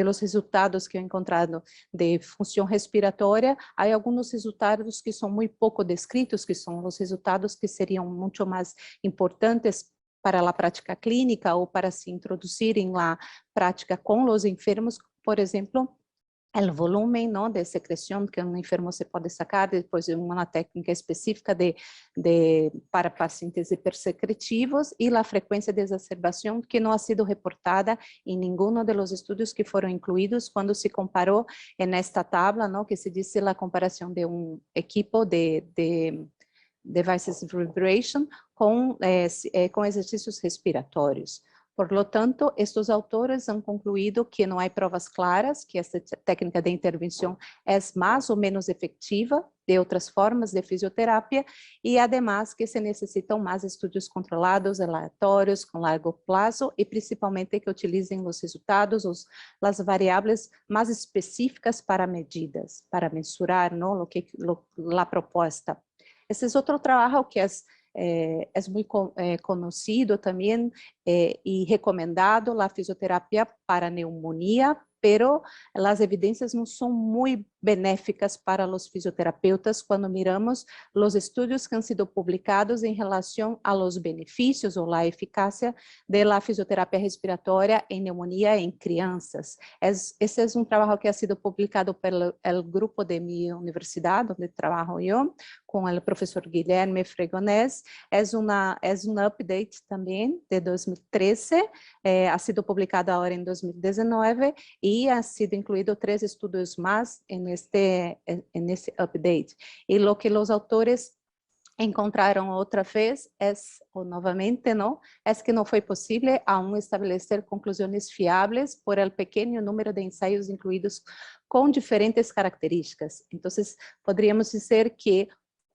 los resultados que he encontrado de función respiratoria, hay algunos resultados que son muy poco descritos, que son los resultados que serían mucho más importantes para la práctica clínica o para se introducir en la práctica con los enfermos, por ejemplo, el volumen, ¿no?, de secreción que un enfermo se puede sacar después de una técnica específica para pacientes hipersecretivos y la frecuencia de exacerbación que no ha sido reportada en ninguno de los estudios que fueron incluidos cuando se comparó en esta tabla, ¿no?, que se dice la comparación de un equipo de devices vibration con ejercicios respiratorios. Por lo tanto, estos autores han concluido que no hay pruebas claras que esta técnica de intervención es más o menos efectiva de otras formas de fisioterapia y además que se necesitan más estudios controlados, aleatórios, con largo plazo y principalmente que utilicen los resultados, las variables más específicas para medidas, para mensurar, ¿no?, la propuesta. Ese es otro trabajo que es muy conocido también y recomendado, la fisioterapia para neumonía, pero las evidencias no son muy benéficas para los fisioterapeutas cuando miramos los estudios que han sido publicados en relación a los beneficios o la eficacia de la fisioterapia respiratoria en neumonía en crianças. Ese es un trabajo que ha sido publicado por el grupo de mi universidad, donde trabajo yo, con el profesor Guilherme Fregonés. Es un update también de 2013, ha sido publicado ahora en 2019 y ha sido incluido 3 estudios más en este update. Y lo que los autores encontraram outra vez novamente, não, é que não foi possível aún estabelecer conclusões fiáveis por el pequeno número de ensaios incluídos com diferentes características. Então, poderíamos dizer que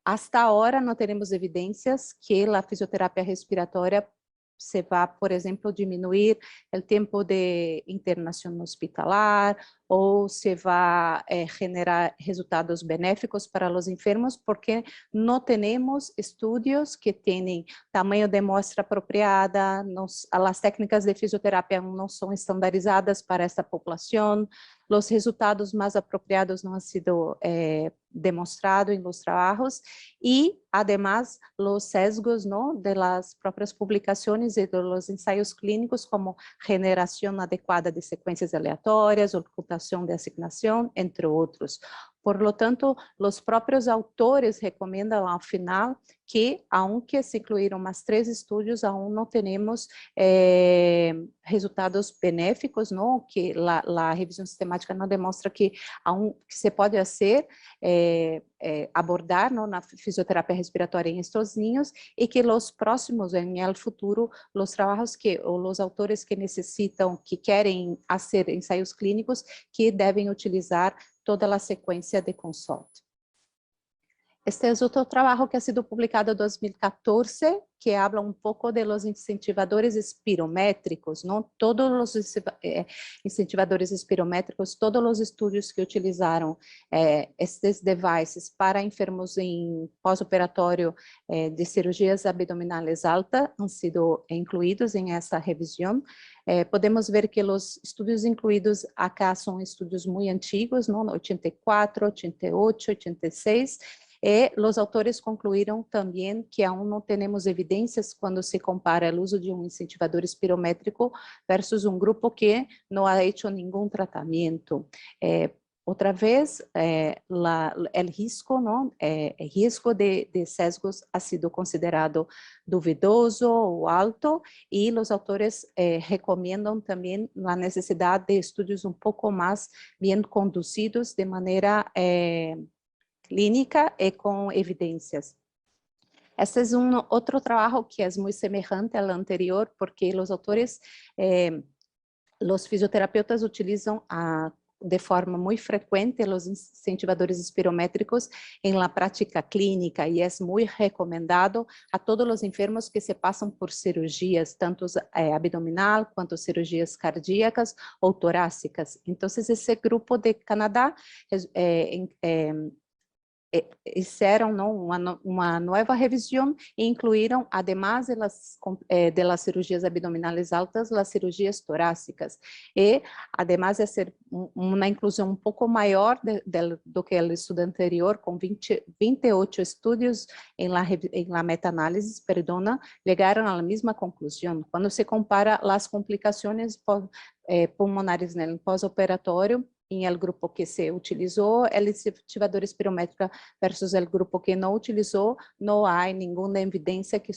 hasta ahora não teremos evidências que a fisioterapia respiratória se va, por ejemplo, disminuir el tiempo de internación hospitalar o se va a generar resultados benéficos para los enfermos porque no tenemos estudios que tienen tamaño de muestra apropiada, las técnicas de fisioterapia no son estandarizadas para esta población, los resultados más apropiados no han sido demostrados en los trabajos y además los sesgos, ¿no?, de las propias publicaciones y de los ensayos clínicos como generación adecuada de secuencias aleatorias, ocultación de asignación, entre otros. Por lo tanto, los propios autores recomiendan al final que, aunque se incluyeron más 3 estudios, aún no tenemos resultados benéficos, ¿no?, que la revisión sistemática no demuestra que aún se puede hacer, abordar, ¿no?, na fisioterapia respiratória en estos niños y que los próximos, en el futuro, los trabajos o los autores que necesitan, que quieren hacer ensayos clínicos, que deben utilizar toda a sequência de consulta. Este é outro trabalho que ha sido publicado em 2014, que habla um pouco de los incentivadores espirométricos, não? Todos os incentivadores espirométricos, todos os estudos que utilizaram estes devices para enfermos em pós-operatório de cirurgias abdominais altas han sido incluídos em essa revisão. Podemos ver que os estudos incluídos acá são estudos muito antigos, não? 84, 88, 86, e os autores concluíram também que aún não temos evidências quando se compara o uso de um incentivador espirométrico versus um grupo que não ha hecho nenhum tratamento. Outra vez, o risco, não, risco de sesgos ha sido considerado duvidoso ou alto, e os autores recomendam também a necessidade de estudos um pouco mais bem conduzidos de maneira clínica e com evidências. Este é outro trabalho que é muito semelhante ao anterior, porque os autores, os fisioterapeutas utilizam de forma muy frecuente los incentivadores espirométricos en la práctica clínica y es muy recomendado a todos los enfermos que se pasan por cirugías, tanto abdominal quanto cirugías cardíacas ou torácicas. Entonces, ese grupo de Canadá hicieron, ¿no?, una nueva revisión e incluyeron, además de las cirugías abdominales altas, las cirugías torácicas. Y además de ser una inclusión un poco mayor do que el estudio anterior, con 28 estudios en la meta-análisis, llegaron a la misma conclusión. Cuando se compara las complicaciones pulmonares en el pós-operatório, em el grupo que se utilizou el incentivador espirométrico versus el grupo que não utilizou, não há nenhuma evidência que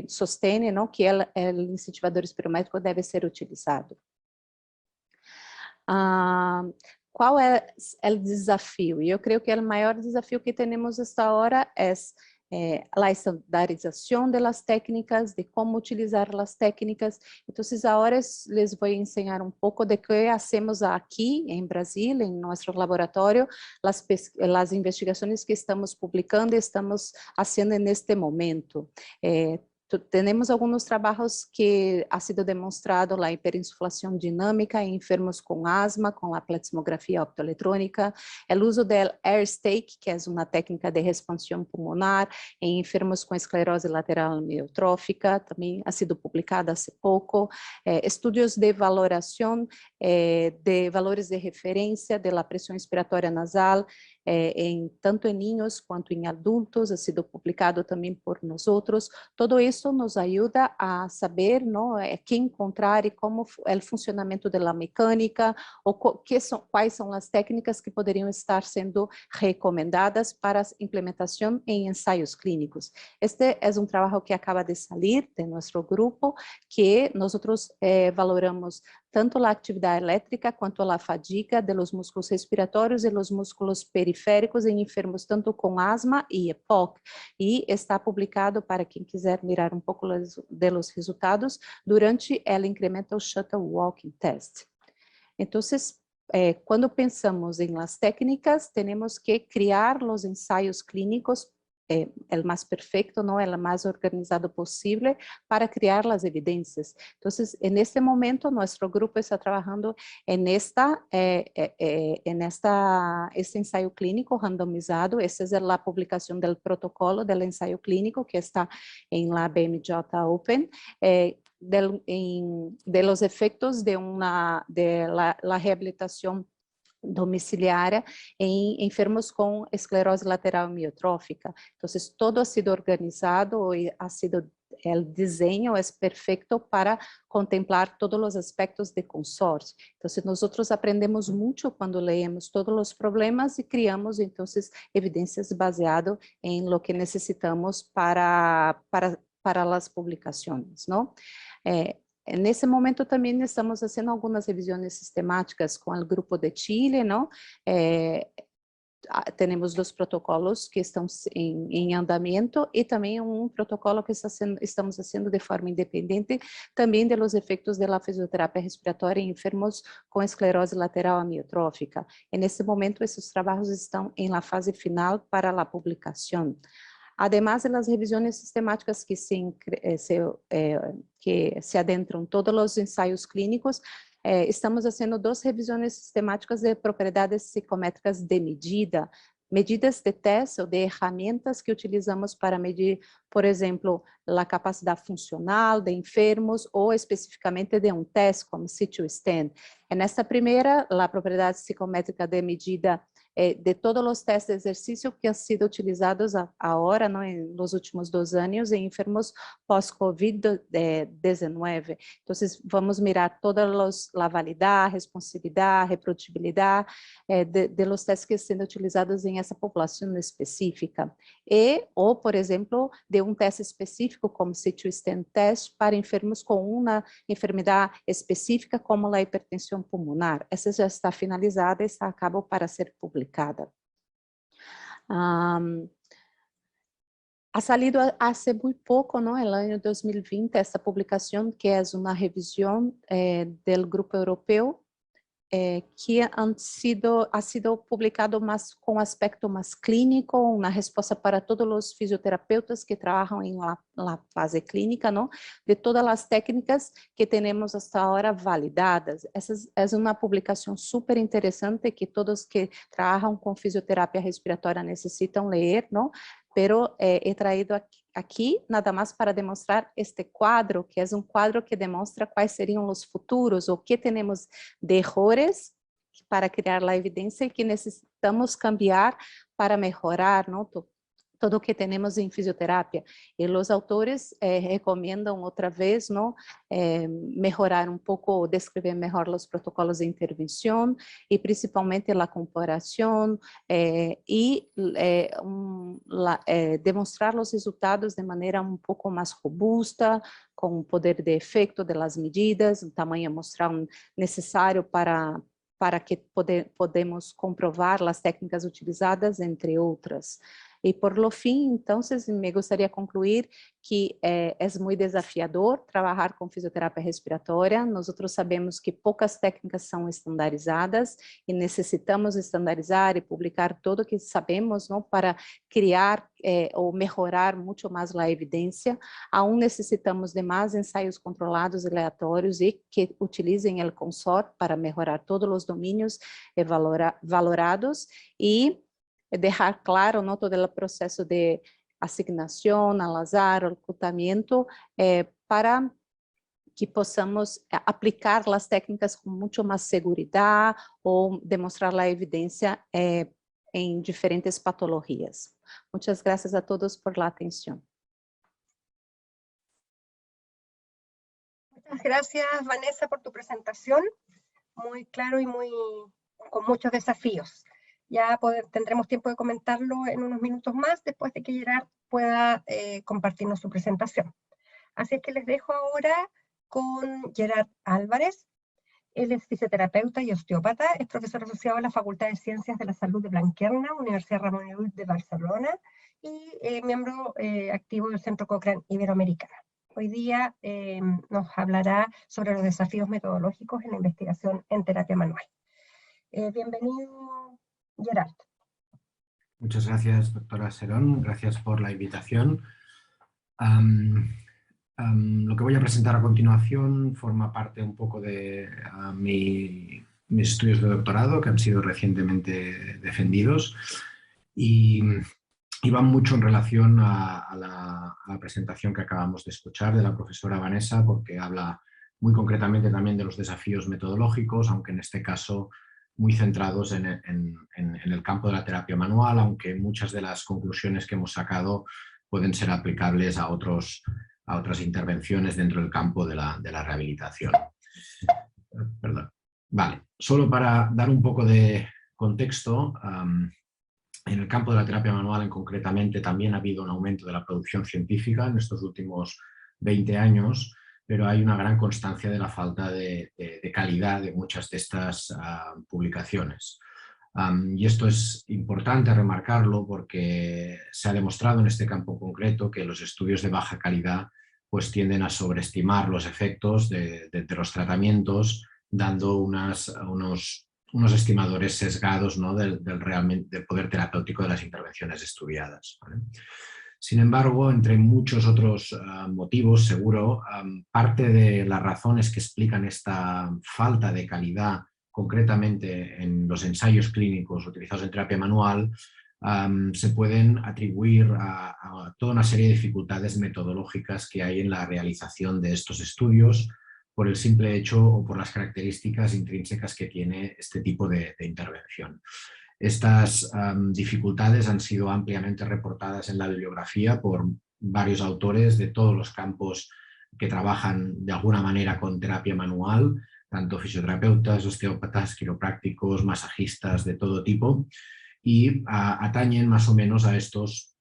sostene, não, que el incentivador espirométrico deve ser utilizado. Qual é o desafio? Eu creio que o maior desafio que temos esta hora é la estandarización de las técnicas, de cómo utilizar las técnicas. Entonces, ahora les voy a enseñar un poco de qué hacemos aquí en Brasil, en nuestro laboratorio, las investigaciones que estamos publicando, estamos haciendo en este momento. Tenemos algunos trabajos que ha sido demostrado la hiperinsuflación dinámica en enfermos con asma, con la plasmografía optoelectrónica, el uso del AirStake, que es una técnica de expansión pulmonar en enfermos con esclerosis lateral amiotrófica, también ha sido publicado hace poco, estudios de valoración de valores de referencia de la presión inspiratoria nasal, tanto em niños quanto em adultos, ha sido publicado também por nós outros. Todo isso nos ajuda a saber, não, que encontrar e como é o funcionamento da mecânica, ou quais são as técnicas que poderiam estar sendo recomendadas para a implementação em ensaios clínicos. Este é um trabalho que acaba de sair de nosso grupo, que nós valoramos tanto a atividade elétrica quanto a fadiga de los músculos respiratórios e los músculos periféricos em enfermos tanto com asma e EPOC. E está publicado para quem quiser mirar um pouco de los resultados durante o Incremental Shuttle Walking Test. Então, quando pensamos em las técnicas, temos que criar los ensaios clínicos el más perfecto, ¿no?, el más organizado posible para crear las evidencias. Entonces, en este momento, nuestro grupo está trabajando en este ensayo clínico randomizado. Esa es la publicación del protocolo del ensayo clínico que está en la BMJ Open, de los efectos de la rehabilitación domiciliária em enfermos com esclerose lateral amiotrófica. Então, todo ha sido organizado e ha sido, o desenho é perfeito para contemplar todos os aspectos de consórcio. Então, nós aprendemos muito quando leemos todos os problemas e criamos, então, evidências baseadas em lo que necessitamos para as publicações, não? Nesse momento também estamos fazendo algumas revisões sistemáticas com o grupo de Chile, não? Temos 2 protocolos que estão em andamento e também um protocolo que estamos fazendo de forma independente, também dos efeitos da fisioterapia respiratória em enfermos com esclerose lateral amiotrófica. E nesse momento, esses trabalhos estão em la fase final para a publicação. Además de las revisiones sistemáticas que se adentram todos los ensayos clínicos, estamos haciendo 2 revisiones sistemáticas de propriedades psicométricas de medida, medidas de teste ou de ferramentas que utilizamos para medir, por exemplo, a capacidade funcional de enfermos ou especificamente de um teste como CT-STAN. Nesta primeira, a propriedade psicométrica de medida de todos os testes de exercício que han sido utilizados agora, ¿no?, nos últimos 2 anos em enfermos pós-COVID-19. Então, vamos mirar todas a validade, responsividade, reprodutibilidade de los testes que estão sendo utilizados em essa população específica. Ou, por exemplo, de um teste específico como CT-STAN test para enfermos com uma enfermidade específica como a hipertensão pulmonar. Essa já está finalizada e está a cabo para ser publicada. Ha salido hace muy poco, ¿no?, el año 2020, esta publicación que es una revisión del grupo europeo que ha sido publicado más con aspecto más clínico, una respuesta para todos los fisioterapeutas que trabajan en la fase clínica, ¿no? De todas las técnicas que tenemos hasta ahora validadas. Esa es una publicación súper interesante que todos que trabajan con fisioterapia respiratoria necesitan leer, ¿no? Pero he traído aquí nada más para demostrar este cuadro, que es un cuadro que demuestra cuáles serían los futuros o qué tenemos de errores para crear la evidencia y que necesitamos cambiar para mejorar, ¿no? Todo lo que tenemos en fisioterapia. Y los autores recomiendan otra vez, ¿no? Mejorar un poco, describir mejor los protocolos de intervención y principalmente la comparación y demostrar los resultados de manera un poco más robusta, con un poder de efecto de las medidas, un tamaño muestral necesario para que podemos comprobar las técnicas utilizadas, entre otras. Y por lo fin, entonces, me gustaría concluir que es muy desafiador trabajar con fisioterapia respiratoria. Nosotros sabemos que pocas técnicas são estandarizadas y necesitamos estandarizar y publicar todo lo que sabemos, ¿no? Para crear o mejorar mucho más la evidencia. Aún necesitamos de más ensayos controlados y aleatorios y que utilicen el consort para mejorar todos los dominios valorados y dejar claro, ¿no? Todo el proceso de asignación al azar, ocultamiento, para que possamos aplicar las técnicas con mucho más seguridad o demostrar la evidencia en diferentes patologías. Muchas gracias a todos por la atención. Muchas gracias, Vanessa, por tu presentación. Muy claro y con muchos desafíos. Ya tendremos tiempo de comentarlo en unos minutos más, después de que Gerard pueda compartirnos su presentación. Así es que les dejo ahora con Gerard Álvarez. Él es fisioterapeuta y osteópata, es profesor asociado a la Facultad de Ciencias de la Salud de Blanquerna, Universidad Ramon Llull de Barcelona, y miembro activo del Centro Cochrane Iberoamericana. Hoy día nos hablará sobre los desafíos metodológicos en la investigación en terapia manual. Bienvenido, Gerard. Muchas gracias, doctora Serón. Gracias por la invitación. Lo que voy a presentar a continuación forma parte un poco de mis estudios de doctorado, que han sido recientemente defendidos, y van mucho en relación a la presentación que acabamos de escuchar de la profesora Vanessa, porque habla muy concretamente también de los desafíos metodológicos, aunque en este caso muy centrados en el campo de la terapia manual, aunque muchas de las conclusiones que hemos sacado pueden ser aplicables a otras intervenciones dentro del campo de la rehabilitación. Perdón. Vale, solo para dar un poco de contexto, en el campo de la terapia manual concretamente también ha habido un aumento de la producción científica en estos últimos 20 años, pero hay una gran constancia de la falta de calidad de muchas de estas publicaciones. Y esto es importante remarcarlo porque se ha demostrado en este campo concreto que los estudios de baja calidad pues tienden a sobreestimar los efectos de los tratamientos, dando unos estimadores sesgados, ¿no? del poder terapéutico de las intervenciones estudiadas, ¿vale? Sin embargo, entre muchos otros motivos, seguro, parte de las razones que explican esta falta de calidad, concretamente en los ensayos clínicos utilizados en terapia manual, se pueden atribuir a toda una serie de dificultades metodológicas que hay en la realización de estos estudios, por el simple hecho o por las características intrínsecas que tiene este tipo de intervención. Estas dificultades han sido ampliamente reportadas en la bibliografía por varios autores de todos los campos que trabajan de alguna manera con terapia manual, tanto fisioterapeutas, osteópatas, quiroprácticos, masajistas de todo tipo, y atañen más o menos a estos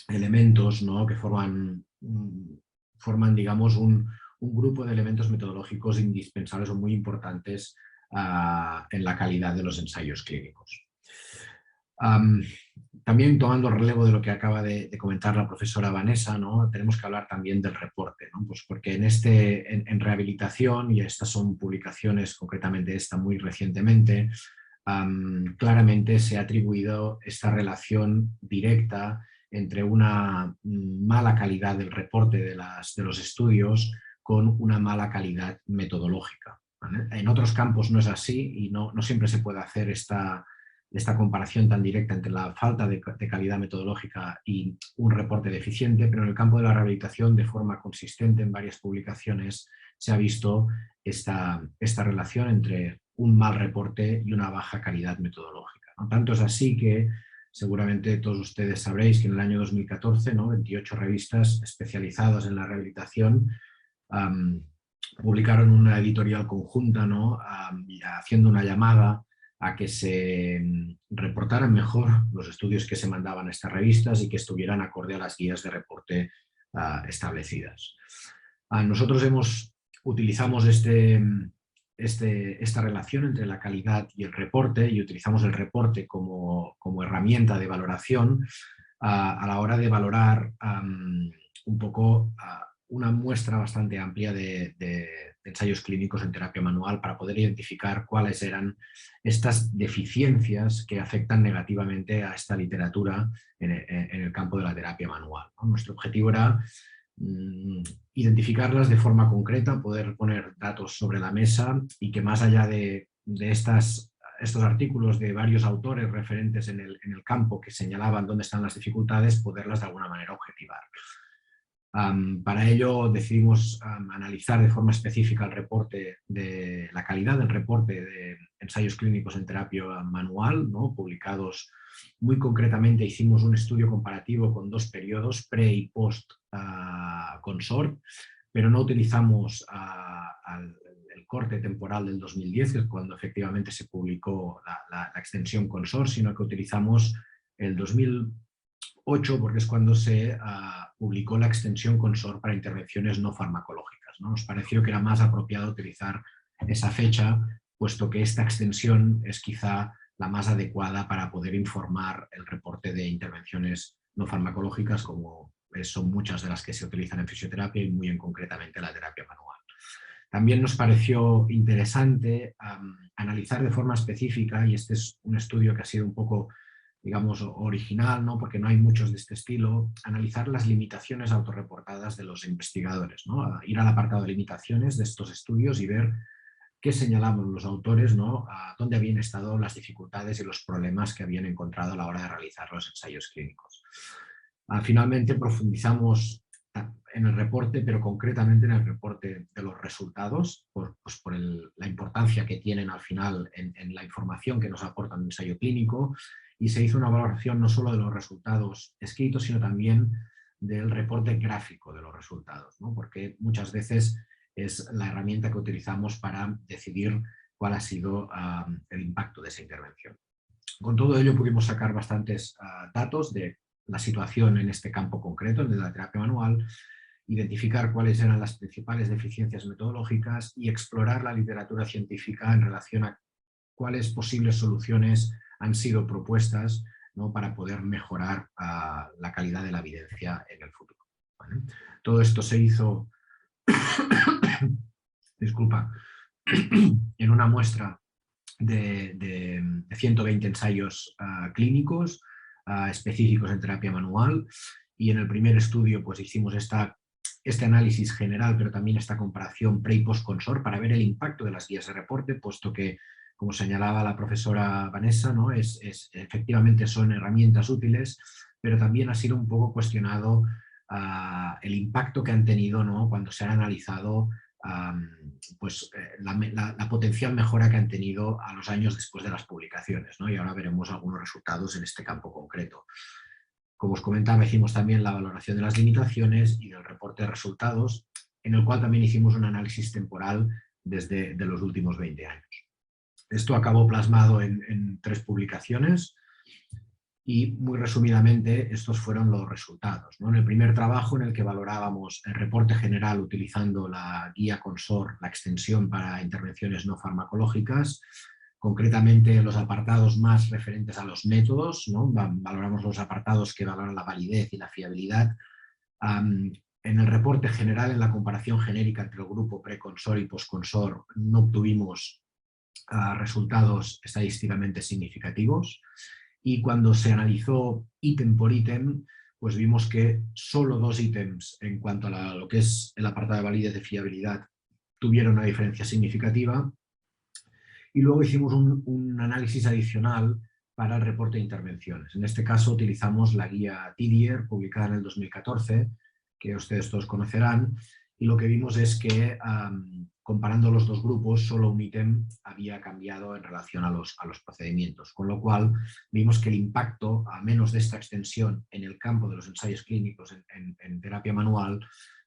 elementos, ¿no? Que forman digamos, un grupo de elementos metodológicos indispensables o muy importantes en la calidad de los ensayos clínicos. También tomando relevo de lo que acaba de comentar la profesora Vanessa, ¿no? Tenemos que hablar también del reporte, ¿no? Pues porque en rehabilitación, y estas son publicaciones, concretamente esta muy recientemente, claramente se ha atribuido esta relación directa entre una mala calidad del reporte de los estudios con una mala calidad metodológica, ¿vale? En otros campos no es así y no siempre se puede hacer esta comparación tan directa entre la falta de calidad metodológica y un reporte deficiente, pero en el campo de la rehabilitación, de forma consistente en varias publicaciones, se ha visto esta relación entre un mal reporte y una baja calidad metodológica, ¿no? Tanto es así que seguramente todos ustedes sabréis que en el año 2014, ¿no? 28 revistas especializadas en la rehabilitación publicaron una editorial conjunta, ¿no? Haciendo una llamada a que se reportaran mejor los estudios que se mandaban a estas revistas y que estuvieran acorde a las guías de reporte establecidas. Nosotros utilizamos esta relación entre la calidad y el reporte, y utilizamos el reporte como herramienta de valoración a la hora de valorar un poco una muestra bastante amplia de ensayos clínicos en terapia manual para poder identificar cuáles eran estas deficiencias que afectan negativamente a esta literatura en el campo de la terapia manual, ¿no? Nuestro objetivo era identificarlas de forma concreta, poder poner datos sobre la mesa y que más allá de estos artículos de varios autores referentes en el campo que señalaban dónde están las dificultades, poderlas de alguna manera objetivar. Para ello decidimos analizar de forma específica el reporte de la calidad del reporte de ensayos clínicos en terapia manual, ¿no? Publicados muy concretamente. Hicimos un estudio comparativo con 2 periodos, pre y post consort, pero no utilizamos el corte temporal del 2010, que es cuando efectivamente se publicó la extensión consort, sino que utilizamos el 2008 porque es cuando se publicó la extensión consort para intervenciones no farmacológicas, ¿no? Nos pareció que era más apropiado utilizar esa fecha, puesto que esta extensión es quizá la más adecuada para poder informar el reporte de intervenciones no farmacológicas, como son muchas de las que se utilizan en fisioterapia y muy en concretamente la terapia manual. También nos pareció interesante analizar de forma específica, y este es un estudio que ha sido un poco, digamos, original, ¿no? Porque no hay muchos de este estilo, analizar las limitaciones autorreportadas de los investigadores, ¿no? Ir al apartado de limitaciones de estos estudios y ver qué señalaban los autores, ¿no? Dónde habían estado las dificultades y los problemas que habían encontrado a la hora de realizar los ensayos clínicos. Finalmente profundizamos en el reporte, pero concretamente en el reporte de los resultados, por la importancia que tienen al final en la información que nos aporta un ensayo clínico, y se hizo una valoración no solo de los resultados escritos, sino también del reporte gráfico de los resultados, ¿no? Porque muchas veces es la herramienta que utilizamos para decidir cuál ha sido el impacto de esa intervención. Con todo ello pudimos sacar bastantes datos de la situación en este campo concreto, el de la terapia manual, identificar cuáles eran las principales deficiencias metodológicas y explorar la literatura científica en relación a cuáles posibles soluciones han sido propuestas, ¿no? Para poder mejorar la calidad de la evidencia en el futuro, ¿vale? Todo esto se hizo disculpa, en una muestra de 120 ensayos clínicos específicos en terapia manual, y en el primer estudio pues hicimos este análisis general, pero también esta comparación pre y post consort para ver el impacto de las guías de reporte, puesto que, como señalaba la profesora Vanessa, ¿no? Efectivamente son herramientas útiles, pero también ha sido un poco cuestionado el impacto que han tenido, ¿no? Cuando se han analizado la potencial mejora que han tenido a los años después de las publicaciones, ¿no? Y ahora veremos algunos resultados en este campo concreto. Como os comentaba, hicimos también la valoración de las limitaciones y del reporte de resultados, en el cual también hicimos un análisis temporal desde los últimos 20 años. Esto acabó plasmado en 3 publicaciones y, muy resumidamente, estos fueron los resultados, ¿no? En el primer trabajo, en el que valorábamos el reporte general utilizando la guía consort, la extensión para intervenciones no farmacológicas, concretamente los apartados más referentes a los métodos, ¿no? Valoramos los apartados que valoran la validez y la fiabilidad. En el reporte general, en la comparación genérica entre el grupo preconsor y postconsor, no obtuvimos resultados estadísticamente significativos, y cuando se analizó ítem por ítem, pues vimos que solo 2 ítems en cuanto a lo que es el apartado de validez y fiabilidad tuvieron una diferencia significativa, y luego hicimos un análisis adicional para el reporte de intervenciones. En este caso utilizamos la guía TDIER, publicada en el 2014, que ustedes todos conocerán, y lo que vimos es que comparando los 2 grupos, solo un ítem había cambiado en relación a los procedimientos, con lo cual vimos que el impacto, a menos de esta extensión en el campo de los ensayos clínicos en terapia manual,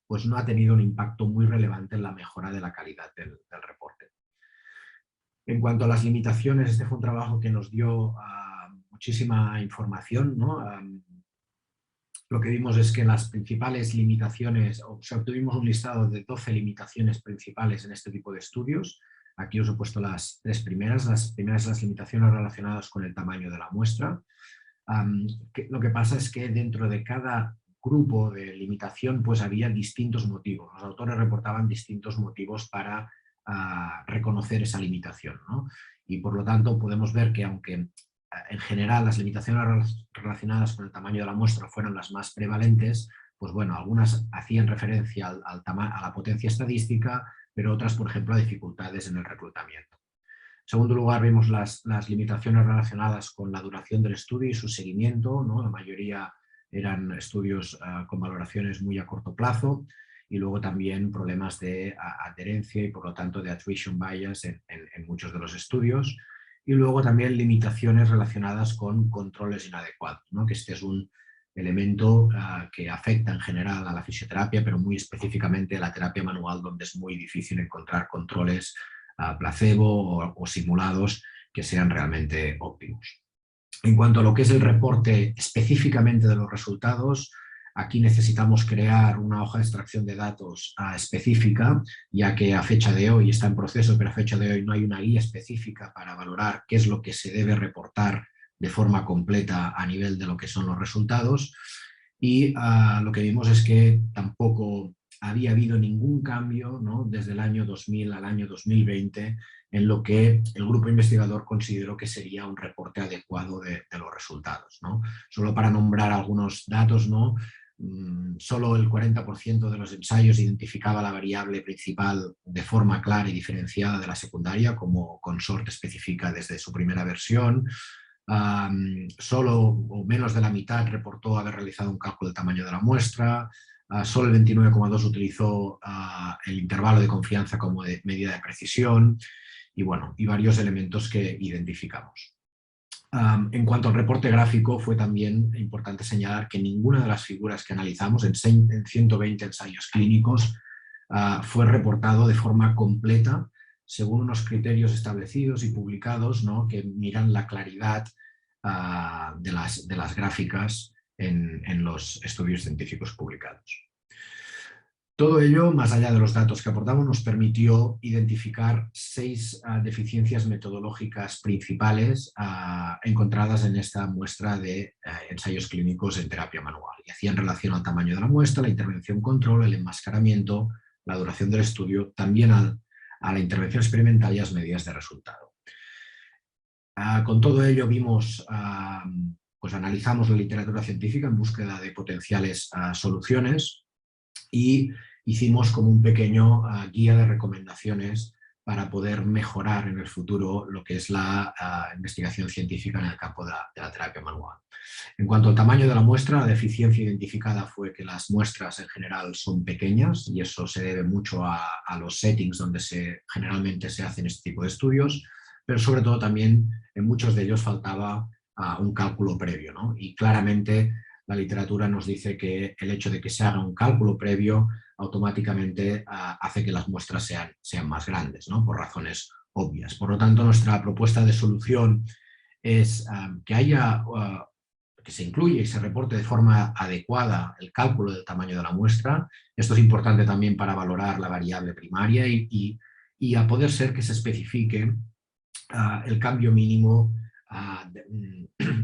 pues no ha tenido un impacto muy relevante en la mejora de la calidad del reporte. En cuanto a las limitaciones, este fue un trabajo que nos dio muchísima información, ¿no? Lo que vimos es que las principales limitaciones, o sea, obtuvimos un listado de 12 limitaciones principales en este tipo de estudios. Aquí os he puesto las 3 primeras. Las primeras, las limitaciones relacionadas con el tamaño de la muestra. Lo que pasa es que dentro de cada grupo de limitación pues había distintos motivos. Los autores reportaban distintos motivos para reconocer esa limitación, ¿no? Y por lo tanto podemos ver que aunque en general las limitaciones relacionadas con el tamaño de la muestra fueron las más prevalentes, pues bueno, algunas hacían referencia a la potencia estadística, pero otras, por ejemplo, a dificultades en el reclutamiento. En segundo lugar, vimos las limitaciones relacionadas con la duración del estudio y su seguimiento, ¿no? La mayoría eran estudios con valoraciones muy a corto plazo, y luego también problemas de adherencia y por lo tanto de attrition bias en muchos de los estudios. Y luego también limitaciones relacionadas con controles inadecuados, ¿no? Que este es un elemento que afecta en general a la fisioterapia, pero muy específicamente a la terapia manual, donde es muy difícil encontrar controles placebo o simulados que sean realmente óptimos. En cuanto a lo que es el reporte específicamente de los resultados, aquí necesitamos crear una hoja de extracción de datos específica, ya que a fecha de hoy está en proceso, pero a fecha de hoy no hay una guía específica para valorar qué es lo que se debe reportar de forma completa a nivel de lo que son los resultados. Y lo que vimos es que tampoco había habido ningún cambio, ¿no? Desde el año 2000 al año 2020 en lo que el grupo investigador consideró que sería un reporte adecuado de los resultados, ¿no? Solo para nombrar algunos datos, ¿no? Solo el 40% de los ensayos identificaba la variable principal de forma clara y diferenciada de la secundaria, como Consort especifica desde su primera versión. Solo o menos de la mitad reportó haber realizado un cálculo del tamaño de la muestra. Solo el 29,2% utilizó el intervalo de confianza como medida de precisión, y bueno, y varios elementos que identificamos. En cuanto al reporte gráfico, fue también importante señalar que ninguna de las figuras que analizamos en 120 ensayos clínicos fue reportado de forma completa, según unos criterios establecidos y publicados, ¿no? Que miran la claridad de las gráficas en los estudios científicos publicados. Todo ello, más allá de los datos que aportamos, nos permitió identificar 6 deficiencias metodológicas principales encontradas en esta muestra de ensayos clínicos en terapia manual, y hacían relación al tamaño de la muestra, la intervención control, el enmascaramiento, la duración del estudio, también a la intervención experimental y a las medidas de resultado. Con todo ello pues analizamos la literatura científica en búsqueda de potenciales soluciones, y hicimos como un pequeño guía de recomendaciones para poder mejorar en el futuro lo que es la investigación científica en el campo de la terapia manual. En cuanto al tamaño de la muestra, la deficiencia identificada fue que las muestras en general son pequeñas, y eso se debe mucho a los settings donde generalmente se hacen este tipo de estudios, pero sobre todo también en muchos de ellos faltaba un cálculo previo, ¿no? Y claramente la literatura nos dice que el hecho de que se haga un cálculo previo automáticamente hace que las muestras sean más grandes, ¿no? Por razones obvias. Por lo tanto, nuestra propuesta de solución es que se incluya y se reporte de forma adecuada el cálculo del tamaño de la muestra. Esto es importante también para valorar la variable primaria y a poder ser que se especifique el cambio mínimo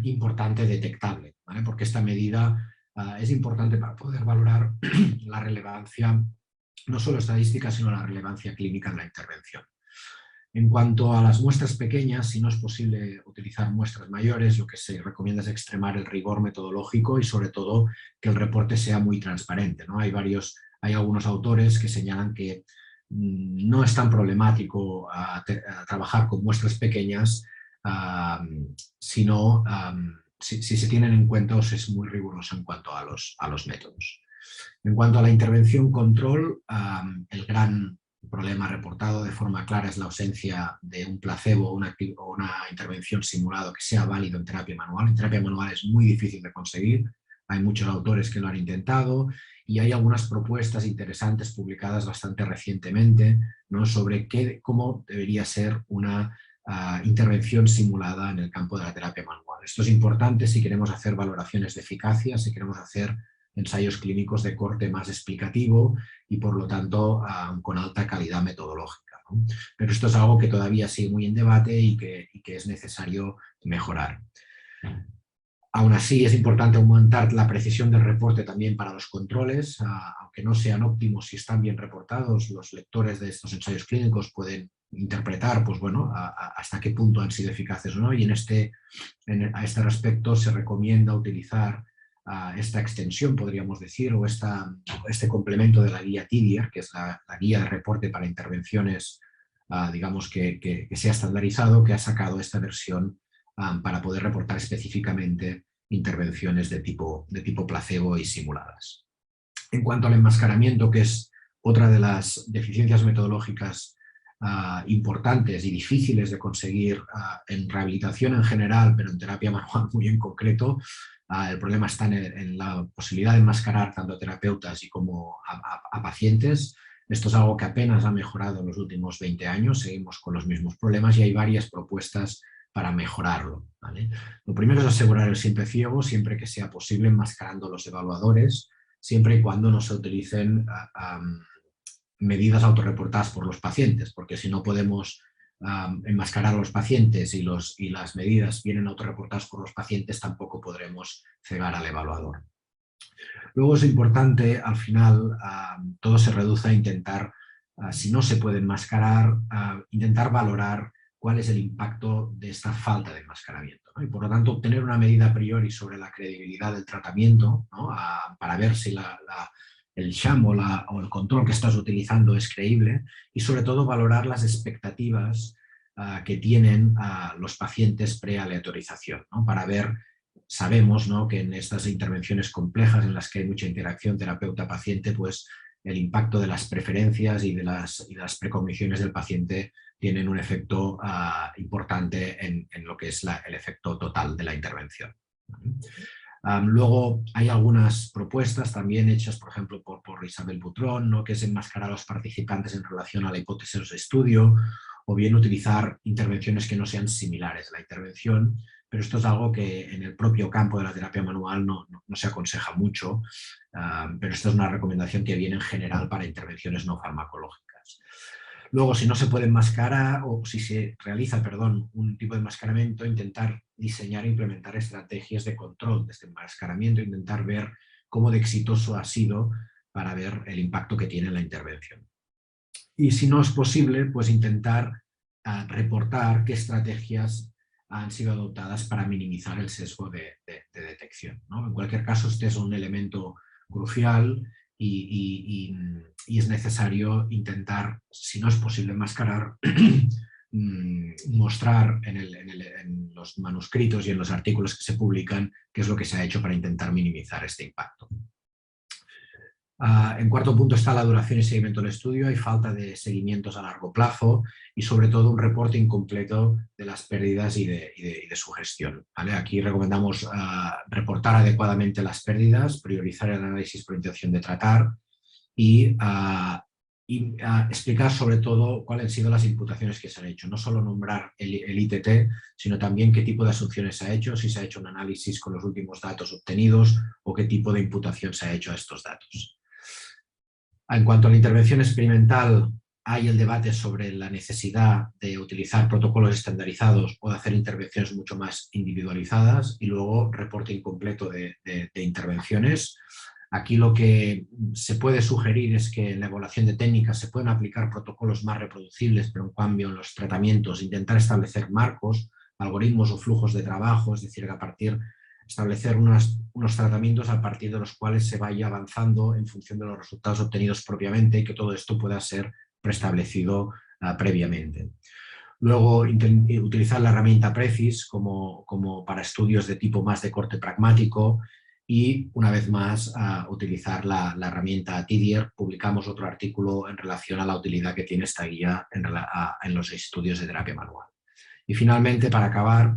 importante detectable, ¿vale? Porque esta medida es importante para poder valorar la relevancia, no solo estadística, sino la relevancia clínica de la intervención. En cuanto a las muestras pequeñas, si no es posible utilizar muestras mayores, lo que se recomienda es extremar el rigor metodológico y sobre todo que el reporte sea muy transparente, ¿no? Hay algunos autores que señalan que no es tan problemático trabajar con muestras pequeñas, sino si se tienen en cuenta o se es muy riguroso en cuanto a los métodos. En cuanto a la intervención control, el gran problema reportado de forma clara es la ausencia de un placebo o una intervención simulada que sea válido en terapia manual. En terapia manual es muy difícil de conseguir, hay muchos autores que lo han intentado y hay algunas propuestas interesantes publicadas bastante recientemente, ¿no?, sobre cómo debería ser una intervención simulada en el campo de la terapia manual. Esto es importante si queremos hacer valoraciones de eficacia, si queremos hacer ensayos clínicos de corte más explicativo y por lo tanto con alta calidad metodológica, ¿no? Pero esto es algo que todavía sigue muy en debate y que es necesario mejorar. Aún así es importante aumentar la precisión del reporte también para los controles, aunque no sean óptimos si están bien reportados, los lectores de estos ensayos clínicos pueden interpretar, pues bueno, hasta qué punto han sido eficaces o no, y a este respecto se recomienda utilizar esta extensión, podríamos decir, o este complemento de la guía TIDIER, que es la guía de reporte para intervenciones, digamos, que se ha estandarizado, que ha sacado esta versión para poder reportar específicamente intervenciones de tipo placebo y simuladas. En cuanto al enmascaramiento, que es otra de las deficiencias metodológicas importantes y difíciles de conseguir en rehabilitación en general, pero en terapia manual muy en concreto, el problema está en la posibilidad de enmascarar tanto a terapeutas y como a pacientes. Esto es algo que apenas ha mejorado en los últimos 20 años, seguimos con los mismos problemas y hay varias propuestas para mejorarlo, ¿vale? Lo primero es asegurar el siempre ciego, siempre que sea posible, enmascarando los evaluadores, siempre y cuando no se utilicen medidas autorreportadas por los pacientes, porque si no podemos enmascarar a los pacientes y las medidas vienen autorreportadas por los pacientes, tampoco podremos cegar al evaluador. Luego es importante, al final, todo se reduce a intentar, si no se puede enmascarar, intentar valorar cuál es el impacto de esta falta de enmascaramiento, ¿no? Y por lo tanto obtener una medida a priori sobre la credibilidad del tratamiento, ¿no?, para ver si el sham o el control que estás utilizando es creíble y sobre todo valorar las expectativas que tienen los pacientes pre-aleatorización, ¿no?, para ver, sabemos, ¿no?, que en estas intervenciones complejas en las que hay mucha interacción terapeuta-paciente, pues el impacto de las preferencias y de las precogniciones del paciente tienen un efecto importante en lo que es el efecto total de la intervención. Luego hay algunas propuestas también hechas, por ejemplo, por Isabel Butrón, ¿no?, que es enmascarar a los participantes en relación a la hipótesis de estudio, o bien utilizar intervenciones que no sean similares a la intervención, pero esto es algo que en el propio campo de la terapia manual no se aconseja mucho, pero esto es una recomendación que viene en general para intervenciones no farmacológicas. Luego, si no se puede enmascarar, o si se realiza, perdón, un tipo de enmascaramiento, intentar diseñar e implementar estrategias de control de este enmascaramiento, intentar ver cómo de exitoso ha sido para ver el impacto que tiene la intervención. Y si no es posible, pues intentar reportar qué estrategias han sido adoptadas para minimizar el sesgo de detección, ¿no? En cualquier caso, este es un elemento crucial y es necesario intentar, si no es posible enmascarar, mostrar en los manuscritos y en los artículos que se publican qué es lo que se ha hecho para intentar minimizar este impacto. En cuarto punto está la duración y seguimiento del estudio. Hay falta de seguimientos a largo plazo y sobre todo un reporte incompleto de las pérdidas y de su gestión, ¿vale? Aquí recomendamos reportar adecuadamente las pérdidas, priorizar el análisis por intención de tratar y explicar sobre todo cuáles han sido las imputaciones que se han hecho. No solo nombrar el ITT, sino también qué tipo de asunciones se ha hecho, si se ha hecho un análisis con los últimos datos obtenidos o qué tipo de imputación se ha hecho a estos datos. En cuanto a la intervención experimental, hay el debate sobre la necesidad de utilizar protocolos estandarizados o de hacer intervenciones mucho más individualizadas, y luego reporte incompleto de intervenciones. Aquí lo que se puede sugerir es que en la evaluación de técnicas se pueden aplicar protocolos más reproducibles, pero en cambio en los tratamientos intentar establecer marcos, algoritmos o flujos de trabajo, es decir, establecer unos tratamientos a partir de los cuales se vaya avanzando en función de los resultados obtenidos propiamente, y que todo esto pueda ser preestablecido previamente. Luego, utilizar la herramienta Prefis como para estudios de tipo más de corte pragmático, y una vez más utilizar la herramienta TDIR. Publicamos otro artículo en relación a la utilidad que tiene esta guía en los estudios de terapia manual. Y finalmente, para acabar,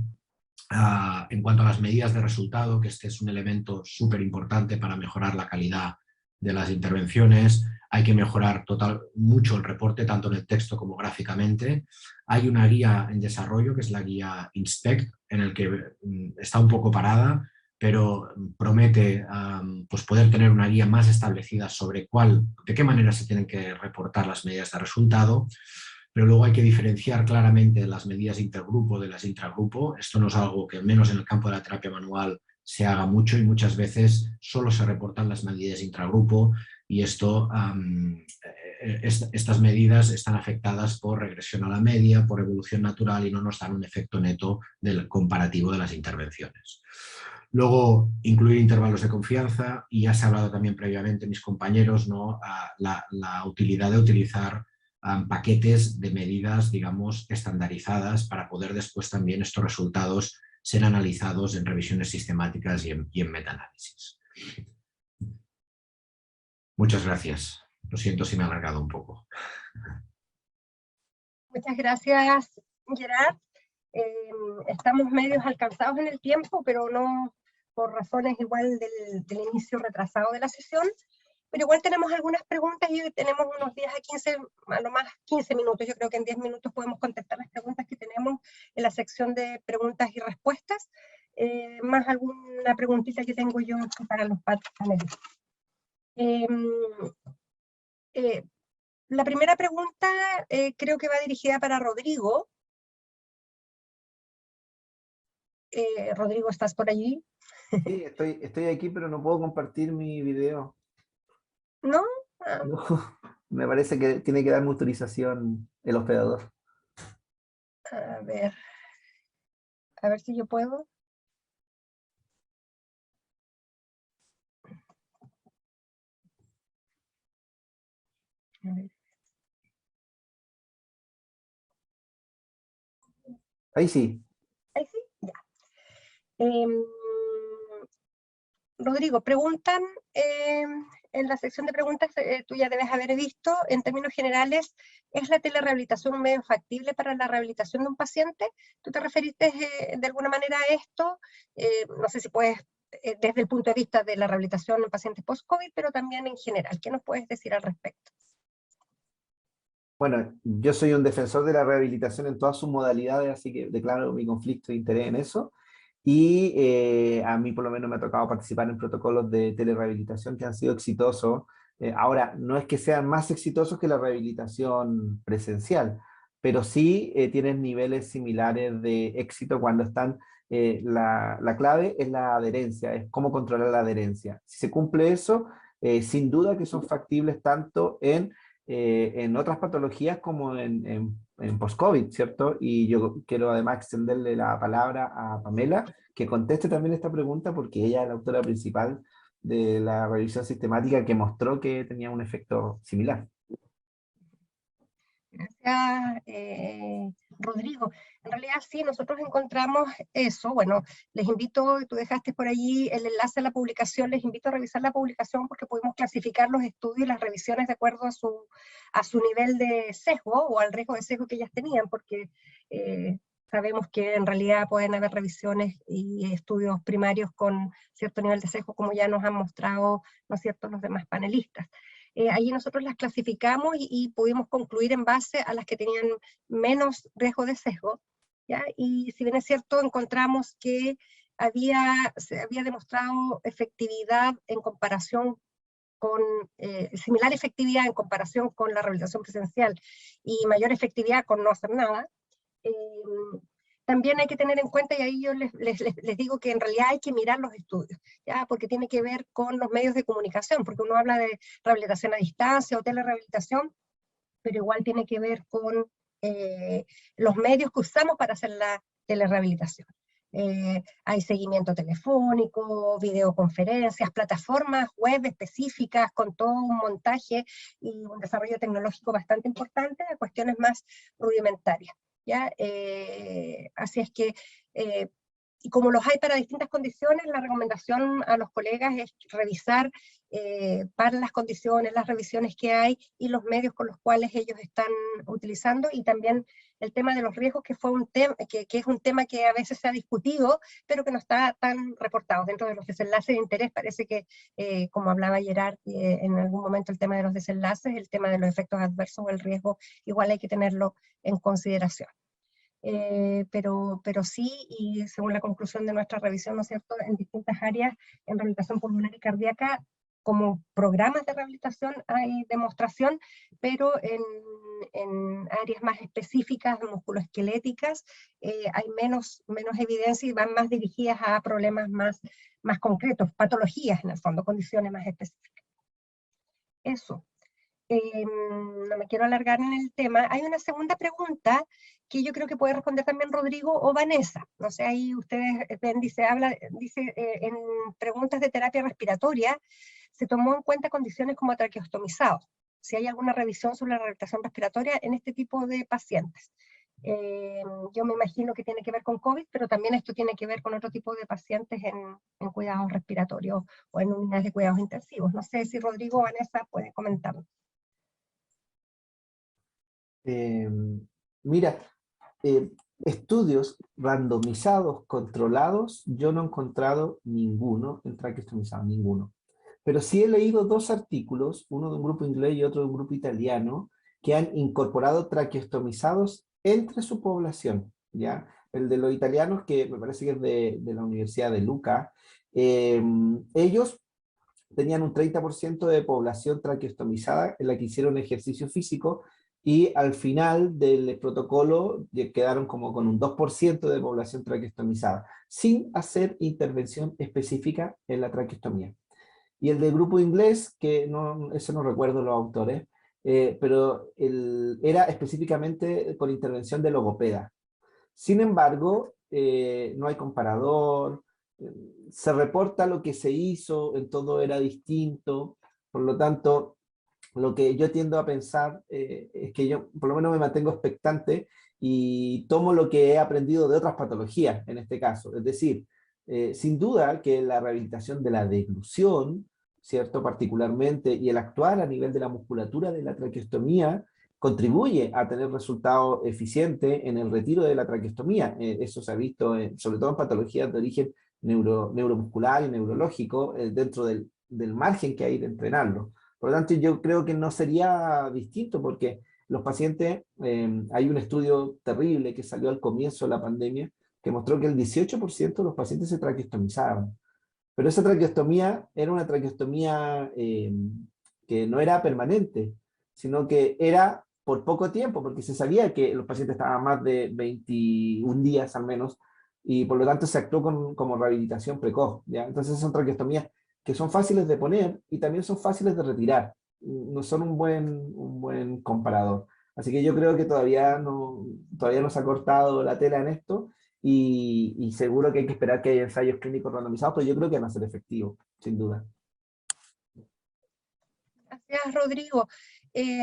en cuanto a las medidas de resultado, que este es un elemento súper importante para mejorar la calidad de las intervenciones, hay que mejorar mucho el reporte, tanto en el texto como gráficamente. Hay una guía en desarrollo, que es la guía Inspect, en el que está un poco parada, pero promete pues poder tener una guía más establecida sobre de qué manera se tienen que reportar las medidas de resultado. Pero luego hay que diferenciar claramente las medidas intergrupo de las intragrupo. Esto no es algo que, al menos en el campo de la terapia manual, se haga mucho, y muchas veces solo se reportan las medidas intragrupo, y estas medidas están afectadas por regresión a la media, por evolución natural, y no nos dan un efecto neto del comparativo de las intervenciones. Luego, incluir intervalos de confianza, y ya se ha hablado también previamente mis compañeros, ¿no? La utilidad de utilizar paquetes de medidas, digamos, estandarizadas, para poder después también estos resultados ser analizados en revisiones sistemáticas y en metaanálisis. Muchas gracias. Lo siento si me he alargado un poco. Muchas gracias, Gerard. Estamos medios alcanzados en el tiempo, pero no por razones igual del inicio retrasado de la sesión. Pero igual tenemos algunas preguntas y tenemos unos 10 a 15, a lo más 15 minutos. Yo creo que en 10 minutos podemos contestar las preguntas que tenemos en la sección de preguntas y respuestas, más alguna preguntita que tengo yo para los panelistas. La primera pregunta creo que va dirigida para Rodrigo. Rodrigo, ¿estás por allí? Sí, estoy aquí, pero no puedo compartir mi video. ¿No? No, me parece que tiene que darme autorización el hospedador. A ver si yo puedo. A ver. Ahí sí. Ahí sí, ya. Rodrigo, preguntan en la sección de preguntas, tú ya debes haber visto, en términos generales, ¿es la telerehabilitación un medio factible para la rehabilitación de un paciente? ¿Tú te referiste de alguna manera a esto? No sé si puedes, desde el punto de vista de la rehabilitación en pacientes post-COVID, pero también en general. ¿Qué nos puedes decir al respecto? Bueno, yo soy un defensor de la rehabilitación en todas sus modalidades, así que declaro mi conflicto de interés en eso. Y a mí por lo menos me ha tocado participar en protocolos de telerehabilitación que han sido exitosos. Ahora, no es que sean más exitosos que la rehabilitación presencial, pero sí tienen niveles similares de éxito cuando están, la clave es la adherencia, es cómo controlar la adherencia. Si se cumple eso, sin duda que son factibles tanto en otras patologías como en post-COVID, ¿cierto? Y yo quiero además extenderle la palabra a Pamela, que conteste también esta pregunta, porque ella es la autora principal de la revisión sistemática que mostró que tenía un efecto similar. Gracias, Rodrigo. En realidad sí, nosotros encontramos eso. Bueno, les invito, tú dejaste por allí el enlace a la publicación, les invito a revisar la publicación porque pudimos clasificar los estudios y las revisiones de acuerdo a su nivel de sesgo o al riesgo de sesgo que ellas tenían, porque sabemos que en realidad pueden haber revisiones y estudios primarios con cierto nivel de sesgo, como ya nos han mostrado, ¿no es cierto?, los demás panelistas. Allí nosotros las clasificamos y pudimos concluir en base a las que tenían menos riesgo de sesgo, ¿ya? Y si bien es cierto, encontramos que se había demostrado efectividad en comparación con similar efectividad en comparación con la rehabilitación presencial y mayor efectividad con no hacer nada. También hay que tener en cuenta, y ahí yo les digo que en realidad hay que mirar los estudios, ¿ya? Porque tiene que ver con los medios de comunicación, porque uno habla de rehabilitación a distancia o telerehabilitación, pero igual tiene que ver con los medios que usamos para hacer la telerehabilitación. Hay seguimiento telefónico, videoconferencias, plataformas web específicas con todo un montaje y un desarrollo tecnológico bastante importante a cuestiones más rudimentarias, ¿ya? Así es que, y como los hay para distintas condiciones, la recomendación a los colegas es revisar para las condiciones, las revisiones que hay y los medios con los cuales ellos están utilizando, y también el tema de los riesgos, que fue un tema que es un tema que a veces se ha discutido, pero que no está tan reportado. Dentro de los desenlaces de interés parece que, como hablaba Gerard, en algún momento el tema de los desenlaces, el tema de los efectos adversos o el riesgo, igual hay que tenerlo en consideración. Pero sí, y según la conclusión de nuestra revisión, ¿no es cierto?, en distintas áreas, en rehabilitación pulmonar y cardíaca, como programas de rehabilitación hay demostración, pero en áreas más específicas, musculoesqueléticas, hay menos evidencia y van más dirigidas a problemas más concretos, patologías en el fondo, condiciones más específicas. Eso. No me quiero alargar en el tema. Hay una segunda pregunta que yo creo que puede responder también Rodrigo o Vanessa. No sé, ahí ustedes ven, dice en preguntas de terapia respiratoria, se tomó en cuenta condiciones como traqueostomizados. Si hay alguna revisión sobre la rehabilitación respiratoria en este tipo de pacientes. Yo me imagino que tiene que ver con COVID, pero también esto tiene que ver con otro tipo de pacientes en cuidados respiratorios o en unidades de cuidados intensivos. No sé si Rodrigo o Vanessa puede comentarlo. Mira, estudios randomizados, controlados, yo no he encontrado ninguno en traqueostomizado, ninguno. Pero sí he leído dos artículos, uno de un grupo inglés y otro de un grupo italiano, que han incorporado traqueostomizados entre su población, ¿ya? El de los italianos, que me parece que es de la Universidad de Lucca, ellos tenían un 30% de población traqueostomizada en la que hicieron ejercicio físico, y al final del protocolo quedaron como con un 2% de población traqueostomizada, sin hacer intervención específica en la traqueostomía. Y el del grupo inglés, que no, eso no recuerdo los autores, pero era específicamente con intervención de logopeda. Sin embargo, no hay comparador, se reporta lo que se hizo, en todo era distinto, por lo tanto, lo que yo tiendo a pensar es que yo por lo menos me mantengo expectante y tomo lo que he aprendido de otras patologías en este caso. Es decir, sin duda que la rehabilitación de la deglución, ¿cierto? Particularmente, y el actuar a nivel de la musculatura de la traqueostomía, contribuye a tener resultados eficientes en el retiro de la traqueostomía. Eso se ha visto sobre todo en patologías de origen neuromuscular y neurológico, dentro del margen que hay de entrenarlo. Por lo tanto, yo creo que no sería distinto, porque los pacientes, hay un estudio terrible que salió al comienzo de la pandemia, que mostró que el 18% de los pacientes se traqueostomizaban. Pero esa traqueostomía era una traqueostomía que no era permanente, sino que era por poco tiempo, porque se sabía que los pacientes estaban más de 21 días al menos, y por lo tanto se actuó como rehabilitación precoz, ¿ya? Entonces son traqueostomías que son fáciles de poner y también son fáciles de retirar. No son un buen comparador. Así que yo creo que todavía no se ha cortado la tela en esto, y seguro que hay que esperar que haya ensayos clínicos randomizados, pero yo creo que van a ser efectivos, sin duda. Gracias, Rodrigo.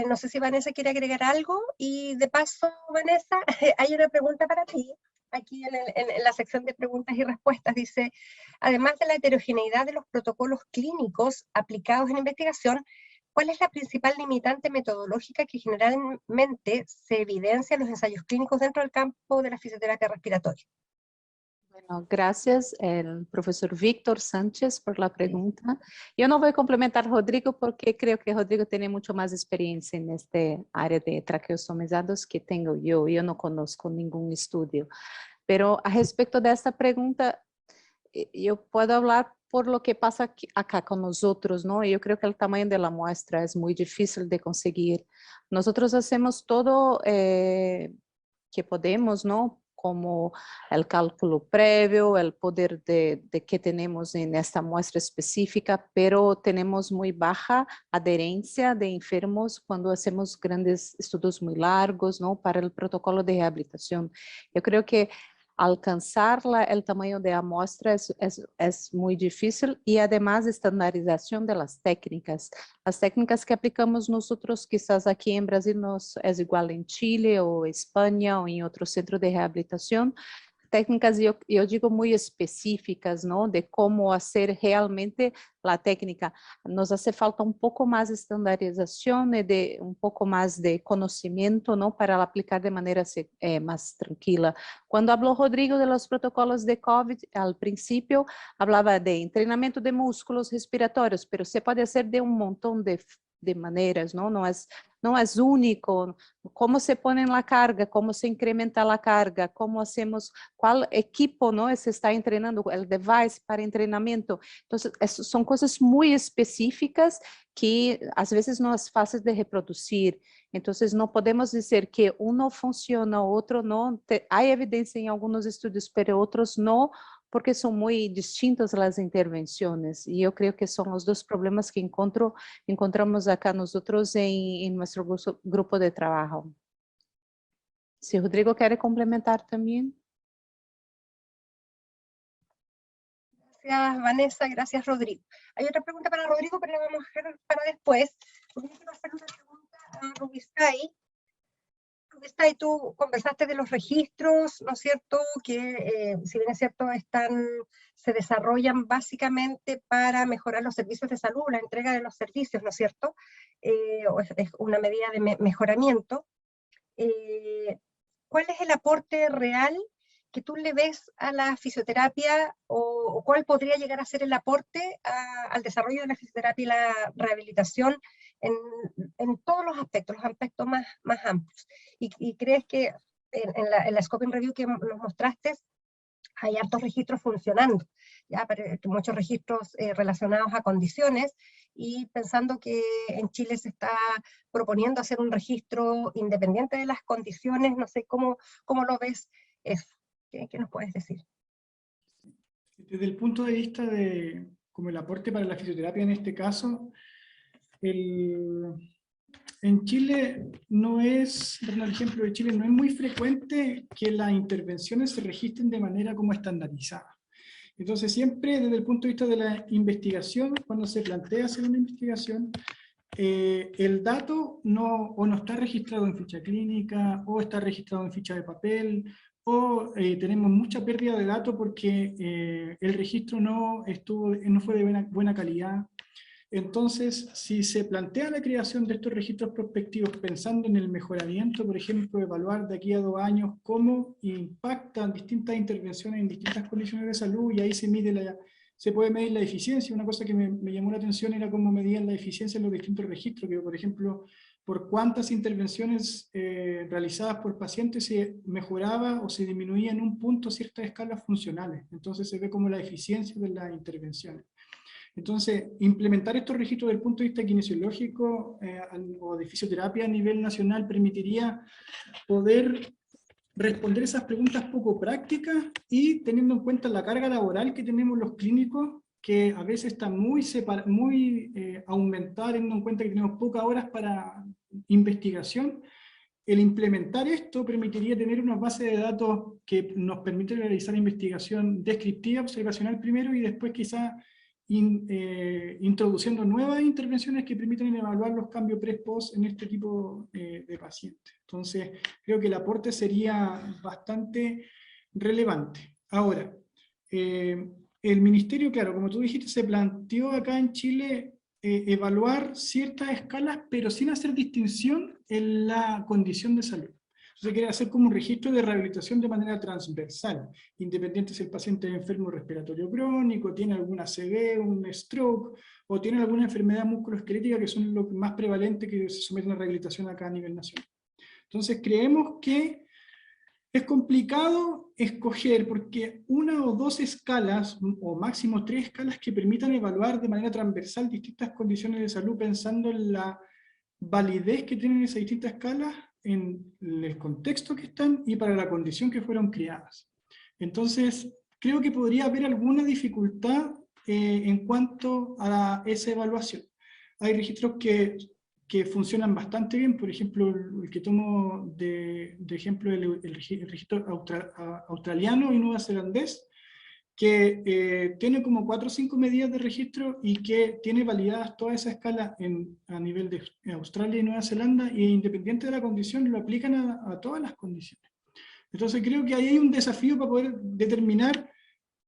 No sé si Vanessa quiere agregar algo, y de paso, Vanessa, hay una pregunta para ti. Aquí en la sección de preguntas y respuestas dice, además de la heterogeneidad de los protocolos clínicos aplicados en investigación, ¿cuál es la principal limitante metodológica que generalmente se evidencia en los ensayos clínicos dentro del campo de la fisioterapia respiratoria? Bueno, gracias el profesor Víctor Sánchez por la pregunta. Yo no voy a complementar a Rodrigo porque creo que Rodrigo tiene mucho más experiencia en este área de traqueostomizados que tengo yo. Yo no conozco ningún estudio. Pero a respecto de esta pregunta, yo puedo hablar por lo que pasa acá con nosotros, ¿no? Yo creo que el tamaño de la muestra es muy difícil de conseguir. Nosotros hacemos todo que podemos, ¿no? Como el cálculo previo, el poder de que tenemos en esta muestra específica, pero tenemos muy baja adherencia de enfermos cuando hacemos grandes estudios muy largos, ¿no? Para el protocolo de rehabilitación. Yo creo que alcanzar el tamaño de la muestra es muy difícil y además estandarización de las técnicas. Las técnicas que aplicamos nosotros quizás aquí en Brasil no es igual en Chile o España o en otro centro de rehabilitación. Técnicas, yo digo, muy específicas, ¿no? De cómo hacer realmente la técnica. Nos hace falta un poco más de estandarización y de un poco más de conocimiento, ¿no? Para aplicar de manera más tranquila. Cuando habló Rodrigo de los protocolos de COVID, al principio hablaba de entrenamiento de músculos respiratorios, pero se puede hacer de un montón de maneras, ¿no? No es único. Cómo se pone la carga, cómo se incrementa la carga, cómo hacemos, cuál equipo, ¿no? Se está entrenando, el device para entrenamiento. Entonces, son cosas muy específicas que a veces no es fácil de reproducir. Entonces, no podemos decir que uno funciona, otro no. Hay evidencia en algunos estudios, pero otros no, porque son muy distintas las intervenciones. Y yo creo que son los dos problemas que encontramos acá nosotros en nuestro grupo de trabajo. Si Rodrigo quiere complementar también. Gracias, Vanessa. Gracias, Rodrigo. Hay otra pregunta para Rodrigo, pero la vamos a dejar para después. Porque quiero hacer una pregunta a Rubistay. Rubistay, tú conversaste de los registros, ¿no es cierto? Que, si bien es cierto, se desarrollan básicamente para mejorar los servicios de salud, la entrega de los servicios, ¿no es cierto? Es una medida de mejoramiento. ¿Cuál es el aporte real que tú le ves a la fisioterapia o cuál podría llegar a ser el aporte al desarrollo de la fisioterapia y la rehabilitación en todos los aspectos más amplios? ¿Y crees que en la Scoping Review que nos mostraste hay hartos registros funcionando, ya muchos registros relacionados a condiciones, y pensando que en Chile se está proponiendo hacer un registro independiente de las condiciones, no sé cómo lo ves eso? ¿Qué nos puedes decir? Desde el punto de vista de como el aporte para la fisioterapia en este caso, en Chile no es, por el ejemplo de Chile, no es muy frecuente que las intervenciones se registren de manera como estandarizada. Entonces siempre desde el punto de vista de la investigación, cuando se plantea hacer una investigación, el dato no está registrado en ficha clínica, o está registrado en ficha de papel, o tenemos mucha pérdida de datos porque el registro no fue de buena calidad. Entonces, si se plantea la creación de estos registros prospectivos pensando en el mejoramiento, por ejemplo, evaluar de aquí a 2 años cómo impactan distintas intervenciones en distintas condiciones de salud, y ahí se puede medir la eficiencia. Una cosa que me llamó la atención era cómo medían la eficiencia en los distintos registros, que por ejemplo, por cuántas intervenciones realizadas por pacientes se mejoraba o se disminuía en un punto ciertas escalas funcionales. Entonces se ve como la eficiencia de las intervenciones. Entonces, implementar estos registros desde el punto de vista kinesiológico o de fisioterapia a nivel nacional permitiría poder responder esas preguntas poco prácticas, y teniendo en cuenta la carga laboral que tenemos los clínicos, que a veces está muy aumentada, teniendo en cuenta que tenemos pocas horas para investigación. El implementar esto permitiría tener una base de datos que nos permite realizar investigación descriptiva, observacional primero, y después quizá introduciendo nuevas intervenciones que permiten evaluar los cambios pre-post en este tipo de pacientes. Entonces, creo que el aporte sería bastante relevante. Ahora, el ministerio, claro, como tú dijiste, se planteó acá en Chile evaluar ciertas escalas, pero sin hacer distinción en la condición de salud. Se quiere hacer como un registro de rehabilitación de manera transversal, independiente si el paciente es enfermo respiratorio crónico, tiene alguna ACV, un stroke, o tiene alguna enfermedad musculoesquelética, que son los más prevalentes que se someten a rehabilitación acá a nivel nacional. Entonces creemos que Es complicado escoger porque una o dos escalas, o máximo 3 escalas, que permitan evaluar de manera transversal distintas condiciones de salud pensando en la validez que tienen esas distintas escalas en el contexto que están y para la condición que fueron creadas. Entonces, creo que podría haber alguna dificultad en cuanto a esa evaluación. Hay registros que funcionan bastante bien, por ejemplo, el que tomo de ejemplo el registro australiano y neozelandés, que tiene como 4 o 5 medidas de registro y que tiene validadas toda esa escala a nivel de Australia y Nueva Zelanda, y independiente de la condición lo aplican a todas las condiciones. Entonces creo que ahí hay un desafío para poder determinar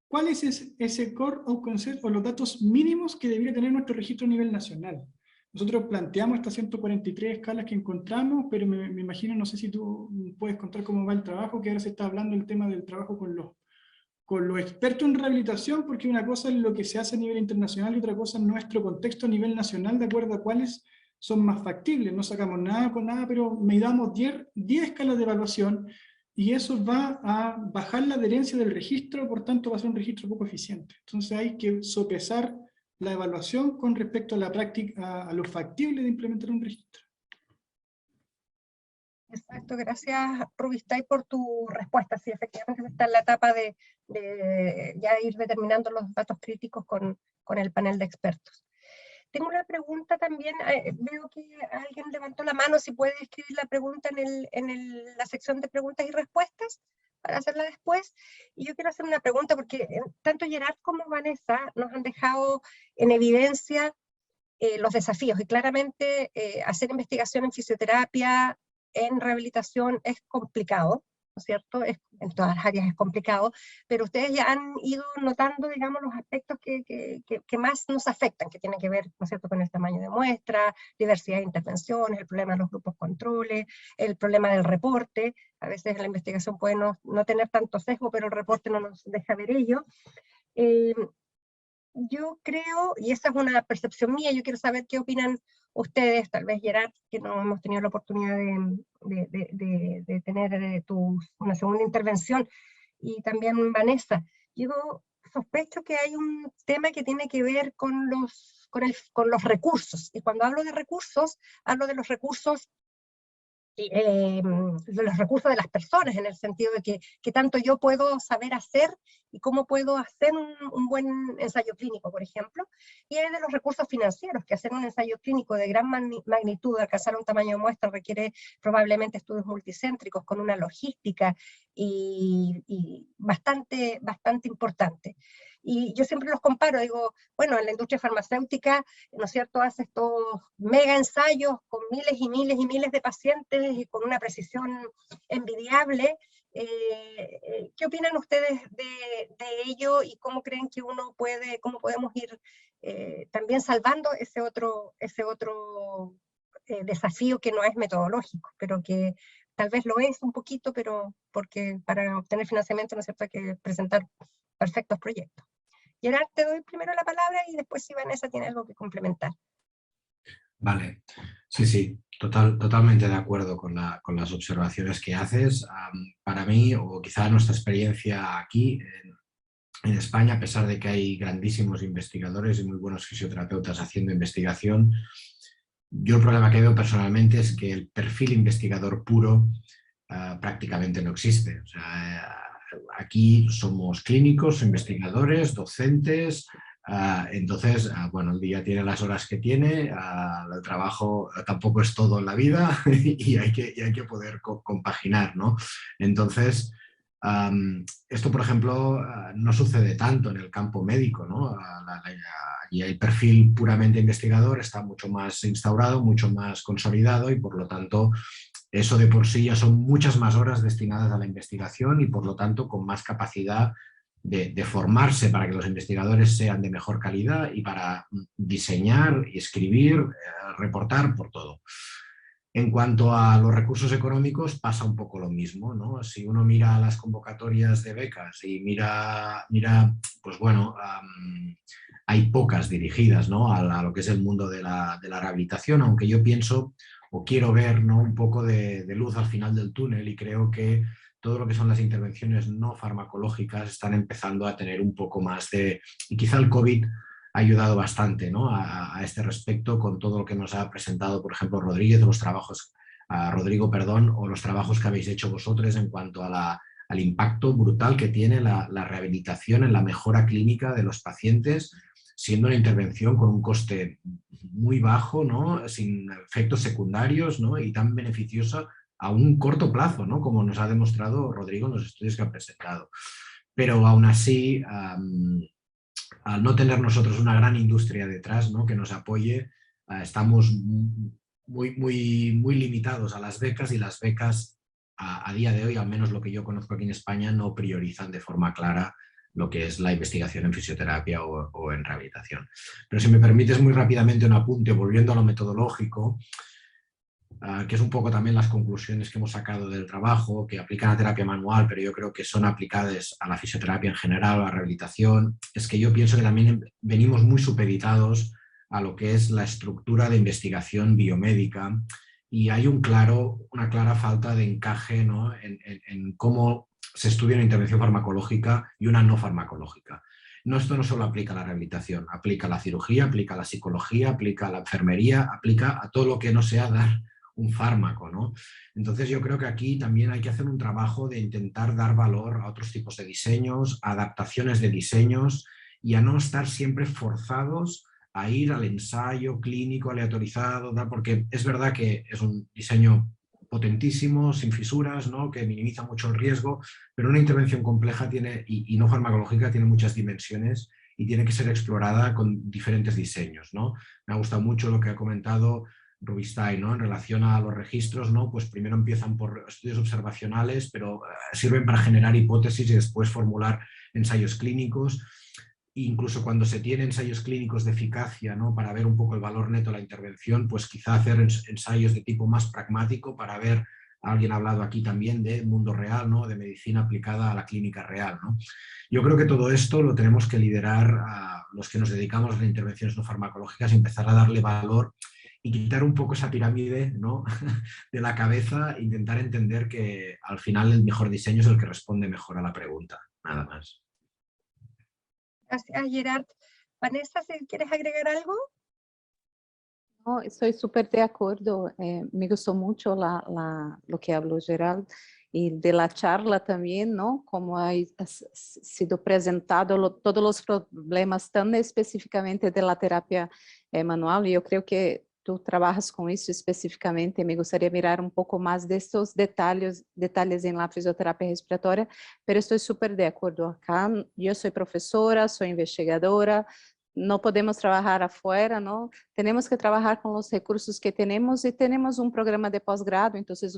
cuál es ese core of concept o los datos mínimos que debería tener nuestro registro a nivel nacional. Nosotros planteamos estas 143 escalas que encontramos, pero me imagino, no sé si tú puedes contar cómo va el trabajo, que ahora se está hablando el tema del trabajo con los expertos en rehabilitación, porque una cosa es lo que se hace a nivel internacional y otra cosa es nuestro contexto a nivel nacional, de acuerdo a cuáles son más factibles. No sacamos nada con nada, pero medamos 10 escalas de evaluación, y eso va a bajar la adherencia del registro, por tanto va a ser un registro poco eficiente. Entonces hay que sopesar la evaluación con respecto a la práctica, a lo factible de implementar un registro. Exacto, gracias Rubinstein por tu respuesta. Sí, efectivamente está en la etapa de ya ir determinando los datos críticos con el panel de expertos. Tengo una pregunta también, veo que alguien levantó la mano, si puede escribir la pregunta en la sección de preguntas y respuestas, para hacerla después. Y yo quiero hacer una pregunta porque tanto Gerard como Vanessa nos han dejado en evidencia los desafíos, y claramente hacer investigación en fisioterapia, en rehabilitación es complicado, ¿no es cierto? En todas las áreas es complicado, pero ustedes ya han ido notando, digamos, los aspectos que más nos afectan, que tienen que ver, ¿no es cierto?, con el tamaño de muestra, diversidad de intervenciones, el problema de los grupos controles, el problema del reporte. A veces la investigación puede no tener tanto sesgo, pero el reporte no nos deja ver ello. Yo creo, y esa es una percepción mía, yo quiero saber qué opinan ustedes, tal vez Gerard, que no hemos tenido la oportunidad de tener una segunda intervención, y también Vanessa. Yo sospecho que hay un tema que tiene que ver con los recursos, y cuando hablo de recursos de los recursos de las personas, en el sentido de que tanto yo puedo saber hacer y cómo puedo hacer un buen ensayo clínico, por ejemplo, y hay de los recursos financieros, que hacer un ensayo clínico de gran magnitud, alcanzar un tamaño de muestra, requiere probablemente estudios multicéntricos con una logística y bastante importante. Y yo siempre los comparo, digo, bueno, en la industria farmacéutica, ¿no es cierto?, hace estos mega ensayos con miles y miles y miles de pacientes y con una precisión envidiable. ¿Qué opinan ustedes de ello y cómo creen que cómo podemos ir también salvando ese otro desafío que no es metodológico, pero que tal vez lo es un poquito, pero porque para obtener financiamiento, ¿no es cierto?, hay que presentar perfectos proyectos. Gerard, te doy primero la palabra y después si Vanessa tiene algo que complementar. Vale, sí, totalmente de acuerdo con las observaciones que haces. Para mí, o quizá nuestra experiencia aquí en España, a pesar de que hay grandísimos investigadores y muy buenos fisioterapeutas haciendo investigación, yo el problema que veo personalmente es que el perfil investigador puro prácticamente no existe. O sea, aquí somos clínicos, investigadores, docentes. Entonces, bueno, el día tiene las horas que tiene, el trabajo tampoco es todo en la vida y hay que poder compaginar, ¿no? Entonces, esto, por ejemplo, no sucede tanto en el campo médico, ¿no? Y el perfil puramente investigador está mucho más instaurado, mucho más consolidado, y por lo tanto eso de por sí ya son muchas más horas destinadas a la investigación y por lo tanto con más capacidad de formarse para que los investigadores sean de mejor calidad y para diseñar, escribir, reportar, por todo. En cuanto a los recursos económicos pasa un poco lo mismo, ¿no? Si uno mira las convocatorias de becas y mira pues bueno, hay pocas dirigidas, ¿no?, a lo que es el mundo de la rehabilitación, aunque yo pienso o quiero ver, ¿no?, un poco de luz al final del túnel, y creo que todo lo que son las intervenciones no farmacológicas están empezando a tener un poco más de... Y quizá el COVID ha ayudado bastante, ¿no?, a este respecto, con todo lo que nos ha presentado, por ejemplo, Rodrigo, o los trabajos que habéis hecho vosotros en cuanto a al impacto brutal que tiene la rehabilitación en la mejora clínica de los pacientes, siendo una intervención con un coste muy bajo, ¿no?, sin efectos secundarios, ¿no?, y tan beneficiosa a un corto plazo, ¿no?, como nos ha demostrado Rodrigo en los estudios que ha presentado. Pero aún así, al no tener nosotros una gran industria detrás, ¿no?, que nos apoye, estamos muy limitados a las becas, y las becas a día de hoy, al menos lo que yo conozco aquí en España, no priorizan de forma clara lo que es la investigación en fisioterapia o en rehabilitación. Pero si me permites muy rápidamente un apunte, volviendo a lo metodológico, que es un poco también las conclusiones que hemos sacado del trabajo, que aplican a terapia manual, pero yo creo que son aplicadas a la fisioterapia en general, a la rehabilitación, es que yo pienso que también venimos muy supeditados a lo que es la estructura de investigación biomédica, y hay una clara falta de encaje, ¿no?, en cómo se estudia una intervención farmacológica y una no farmacológica. Esto no solo aplica a la rehabilitación, aplica a la cirugía, aplica a la psicología, aplica a la enfermería, aplica a todo lo que no sea dar un fármaco, ¿no? Entonces yo creo que aquí también hay que hacer un trabajo de intentar dar valor a otros tipos de diseños, a adaptaciones de diseños, y a no estar siempre forzados a ir al ensayo clínico aleatorizado, ¿no?, porque es verdad que es un diseño potentísimo, sin fisuras, ¿no?, que minimiza mucho el riesgo, pero una intervención compleja y no farmacológica tiene muchas dimensiones y tiene que ser explorada con diferentes diseños, ¿no? Me ha gustado mucho lo que ha comentado Rubinstein, ¿no?, en relación a los registros, ¿no? Pues primero empiezan por estudios observacionales, pero sirven para generar hipótesis y después formular ensayos clínicos. Incluso cuando se tiene ensayos clínicos de eficacia, ¿no?, para ver un poco el valor neto de la intervención, pues quizá hacer ensayos de tipo más pragmático para ver, alguien ha hablado aquí también de mundo real, ¿no?, de medicina aplicada a la clínica real, ¿no? Yo creo que todo esto lo tenemos que liderar a los que nos dedicamos a las intervenciones no farmacológicas y empezar a darle valor y quitar un poco esa pirámide, ¿no?, de la cabeza, e intentar entender que al final el mejor diseño es el que responde mejor a la pregunta, nada más. Gracias, Gerard. Vanessa, si quieres agregar algo. No, estoy súper de acuerdo. Me gustó mucho lo que habló Gerald, y de la charla también, ¿no? Como ha sido presentado todos los problemas tan específicamente de la terapia manual, y yo creo que tú trabajas con eso específicamente. Me gustaría mirar un poco más de estos detalles en la fisioterapia respiratoria, pero estoy súper de acuerdo acá. Yo soy profesora, soy investigadora, no podemos trabajar afuera, ¿no? Tenemos que trabajar con los recursos que tenemos, y tenemos un programa de posgrado, entonces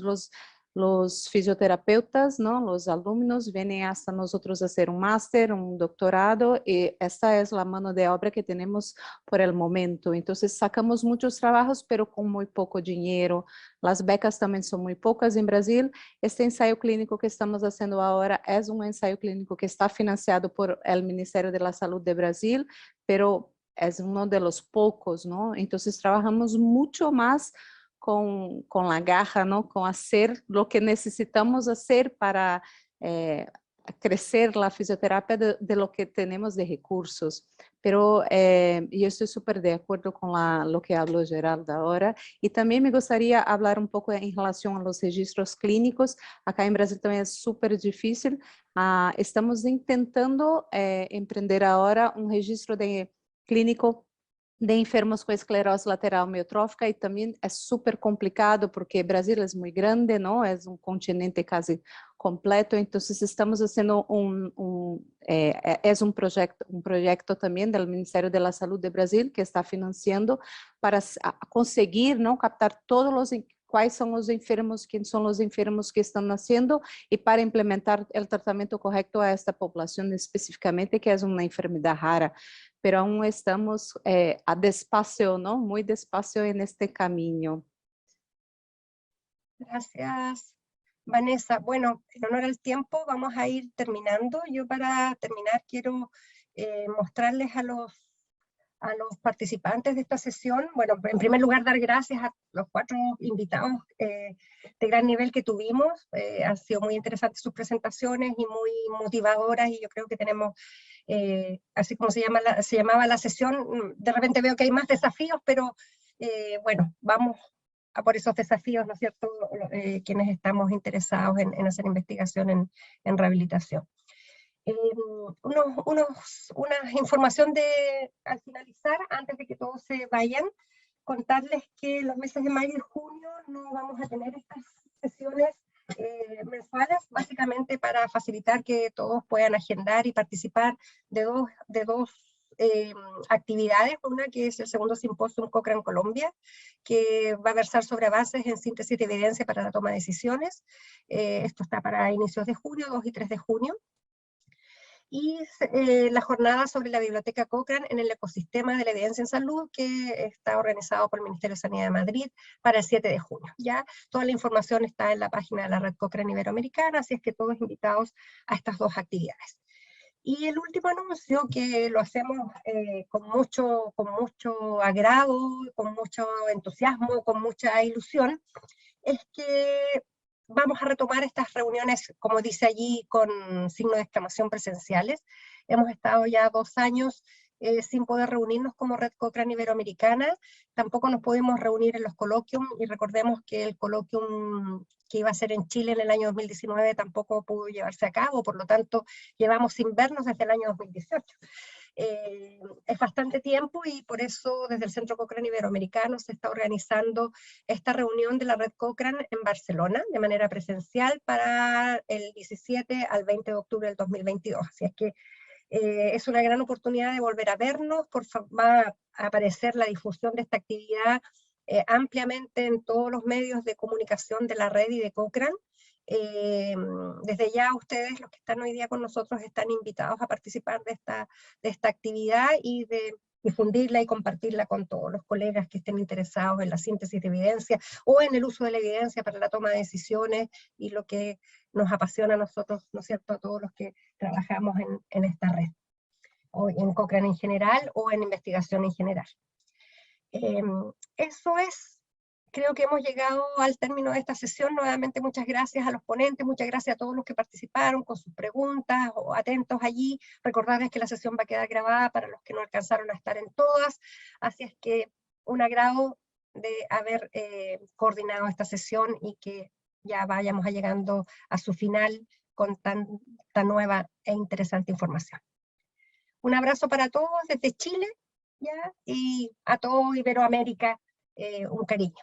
los fisioterapeutas, ¿no?, los alumnos vienen hasta nosotros a hacer un máster, un doctorado, y esta es la mano de obra que tenemos por el momento. Entonces sacamos muchos trabajos, pero con muy poco dinero. Las becas también son muy pocas en Brasil. Este ensayo clínico que estamos haciendo ahora es un ensayo clínico que está financiado por el Ministerio de la Salud de Brasil, pero es uno de los pocos, ¿no? Entonces trabajamos mucho más con la garra, ¿no?, con hacer lo que necesitamos hacer para crecer la fisioterapia de lo que tenemos de recursos. Pero yo estoy súper de acuerdo con lo que habló Geraldo ahora, y también me gustaría hablar un poco en relación a los registros clínicos. Acá en Brasil también es súper difícil. Estamos intentando emprender ahora un registro clínico de enfermos com esclerose lateral amiotrófica, e também é super complicado porque Brasil é muito grande, não? É um continente quase completo, então estamos fazendo um projeto também do Ministério da Saúde de Brasil, que está financiando para conseguir, não, captar todos os quais são os enfermos, quem são os enfermos que estão nascendo, e para implementar o tratamento correto a esta população especificamente, que é uma enfermidade rara. Pero aún estamos a despacio, ¿no? Muy despacio en este camino. Gracias, Vanessa. Bueno, en honor al tiempo vamos a ir terminando. Yo, para terminar, quiero mostrarles a a los participantes de esta sesión. Bueno, en primer lugar, dar gracias a los 4 invitados de gran nivel que tuvimos. Han sido muy interesantes sus presentaciones y muy motivadoras, y yo creo que tenemos, así como se llamaba la sesión, de repente veo que hay más desafíos, pero bueno, vamos a por esos desafíos, ¿no es cierto?, quienes estamos interesados en hacer investigación en rehabilitación. Una información al finalizar, antes de que todos se vayan, contarles que los meses de mayo y junio no vamos a tener estas sesiones mensuales, básicamente para facilitar que todos puedan agendar y participar de dos actividades. Una que es el segundo simposio Cochrane Colombia, que va a versar sobre avances en síntesis de evidencia para la toma de decisiones. Esto está para inicios de junio, 2 y 3 de junio. Y la jornada sobre la Biblioteca Cochrane en el ecosistema de la evidencia en salud, que está organizado por el Ministerio de Sanidad de Madrid para el 7 de junio. Ya toda la información está en la página de la Red Cochrane Iberoamericana, así es que todos invitados a estas 2 actividades. Y el último anuncio, que lo hacemos con mucho agrado, con mucho entusiasmo, con mucha ilusión, es que vamos a retomar estas reuniones, como dice allí, con signo de exclamación, presenciales. Hemos estado ya 2 años sin poder reunirnos como Red Cochrane Iberoamericana. Tampoco nos pudimos reunir en los coloquium, y recordemos que el coloquium que iba a ser en Chile en el año 2019 tampoco pudo llevarse a cabo, por lo tanto llevamos sin vernos desde el año 2018. Es bastante tiempo, y por eso desde el Centro Cochrane Iberoamericano se está organizando esta reunión de la Red Cochrane en Barcelona de manera presencial para el 17 al 20 de octubre del 2022. Así es que es una gran oportunidad de volver a vernos. Va a aparecer la difusión de esta actividad ampliamente en todos los medios de comunicación de la red y de Cochrane. Desde ya ustedes, los que están hoy día con nosotros, están invitados a participar de esta actividad y de difundirla y compartirla con todos los colegas que estén interesados en la síntesis de evidencia o en el uso de la evidencia para la toma de decisiones, y lo que nos apasiona a nosotros, ¿no es cierto?, a todos los que trabajamos en esta red, o en Cochrane en general, o en investigación en general. Eso es. Creo que hemos llegado al término de esta sesión. Nuevamente muchas gracias a los ponentes, muchas gracias a todos los que participaron con sus preguntas o atentos allí. Recordarles que la sesión va a quedar grabada para los que no alcanzaron a estar en todas, así es que un agrado de haber coordinado esta sesión, y que ya vayamos llegando a su final con tanta nueva e interesante información. Un abrazo para todos desde Chile, ¿ya? Y a todo Iberoamérica, un cariño.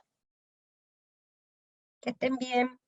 Que estén bien.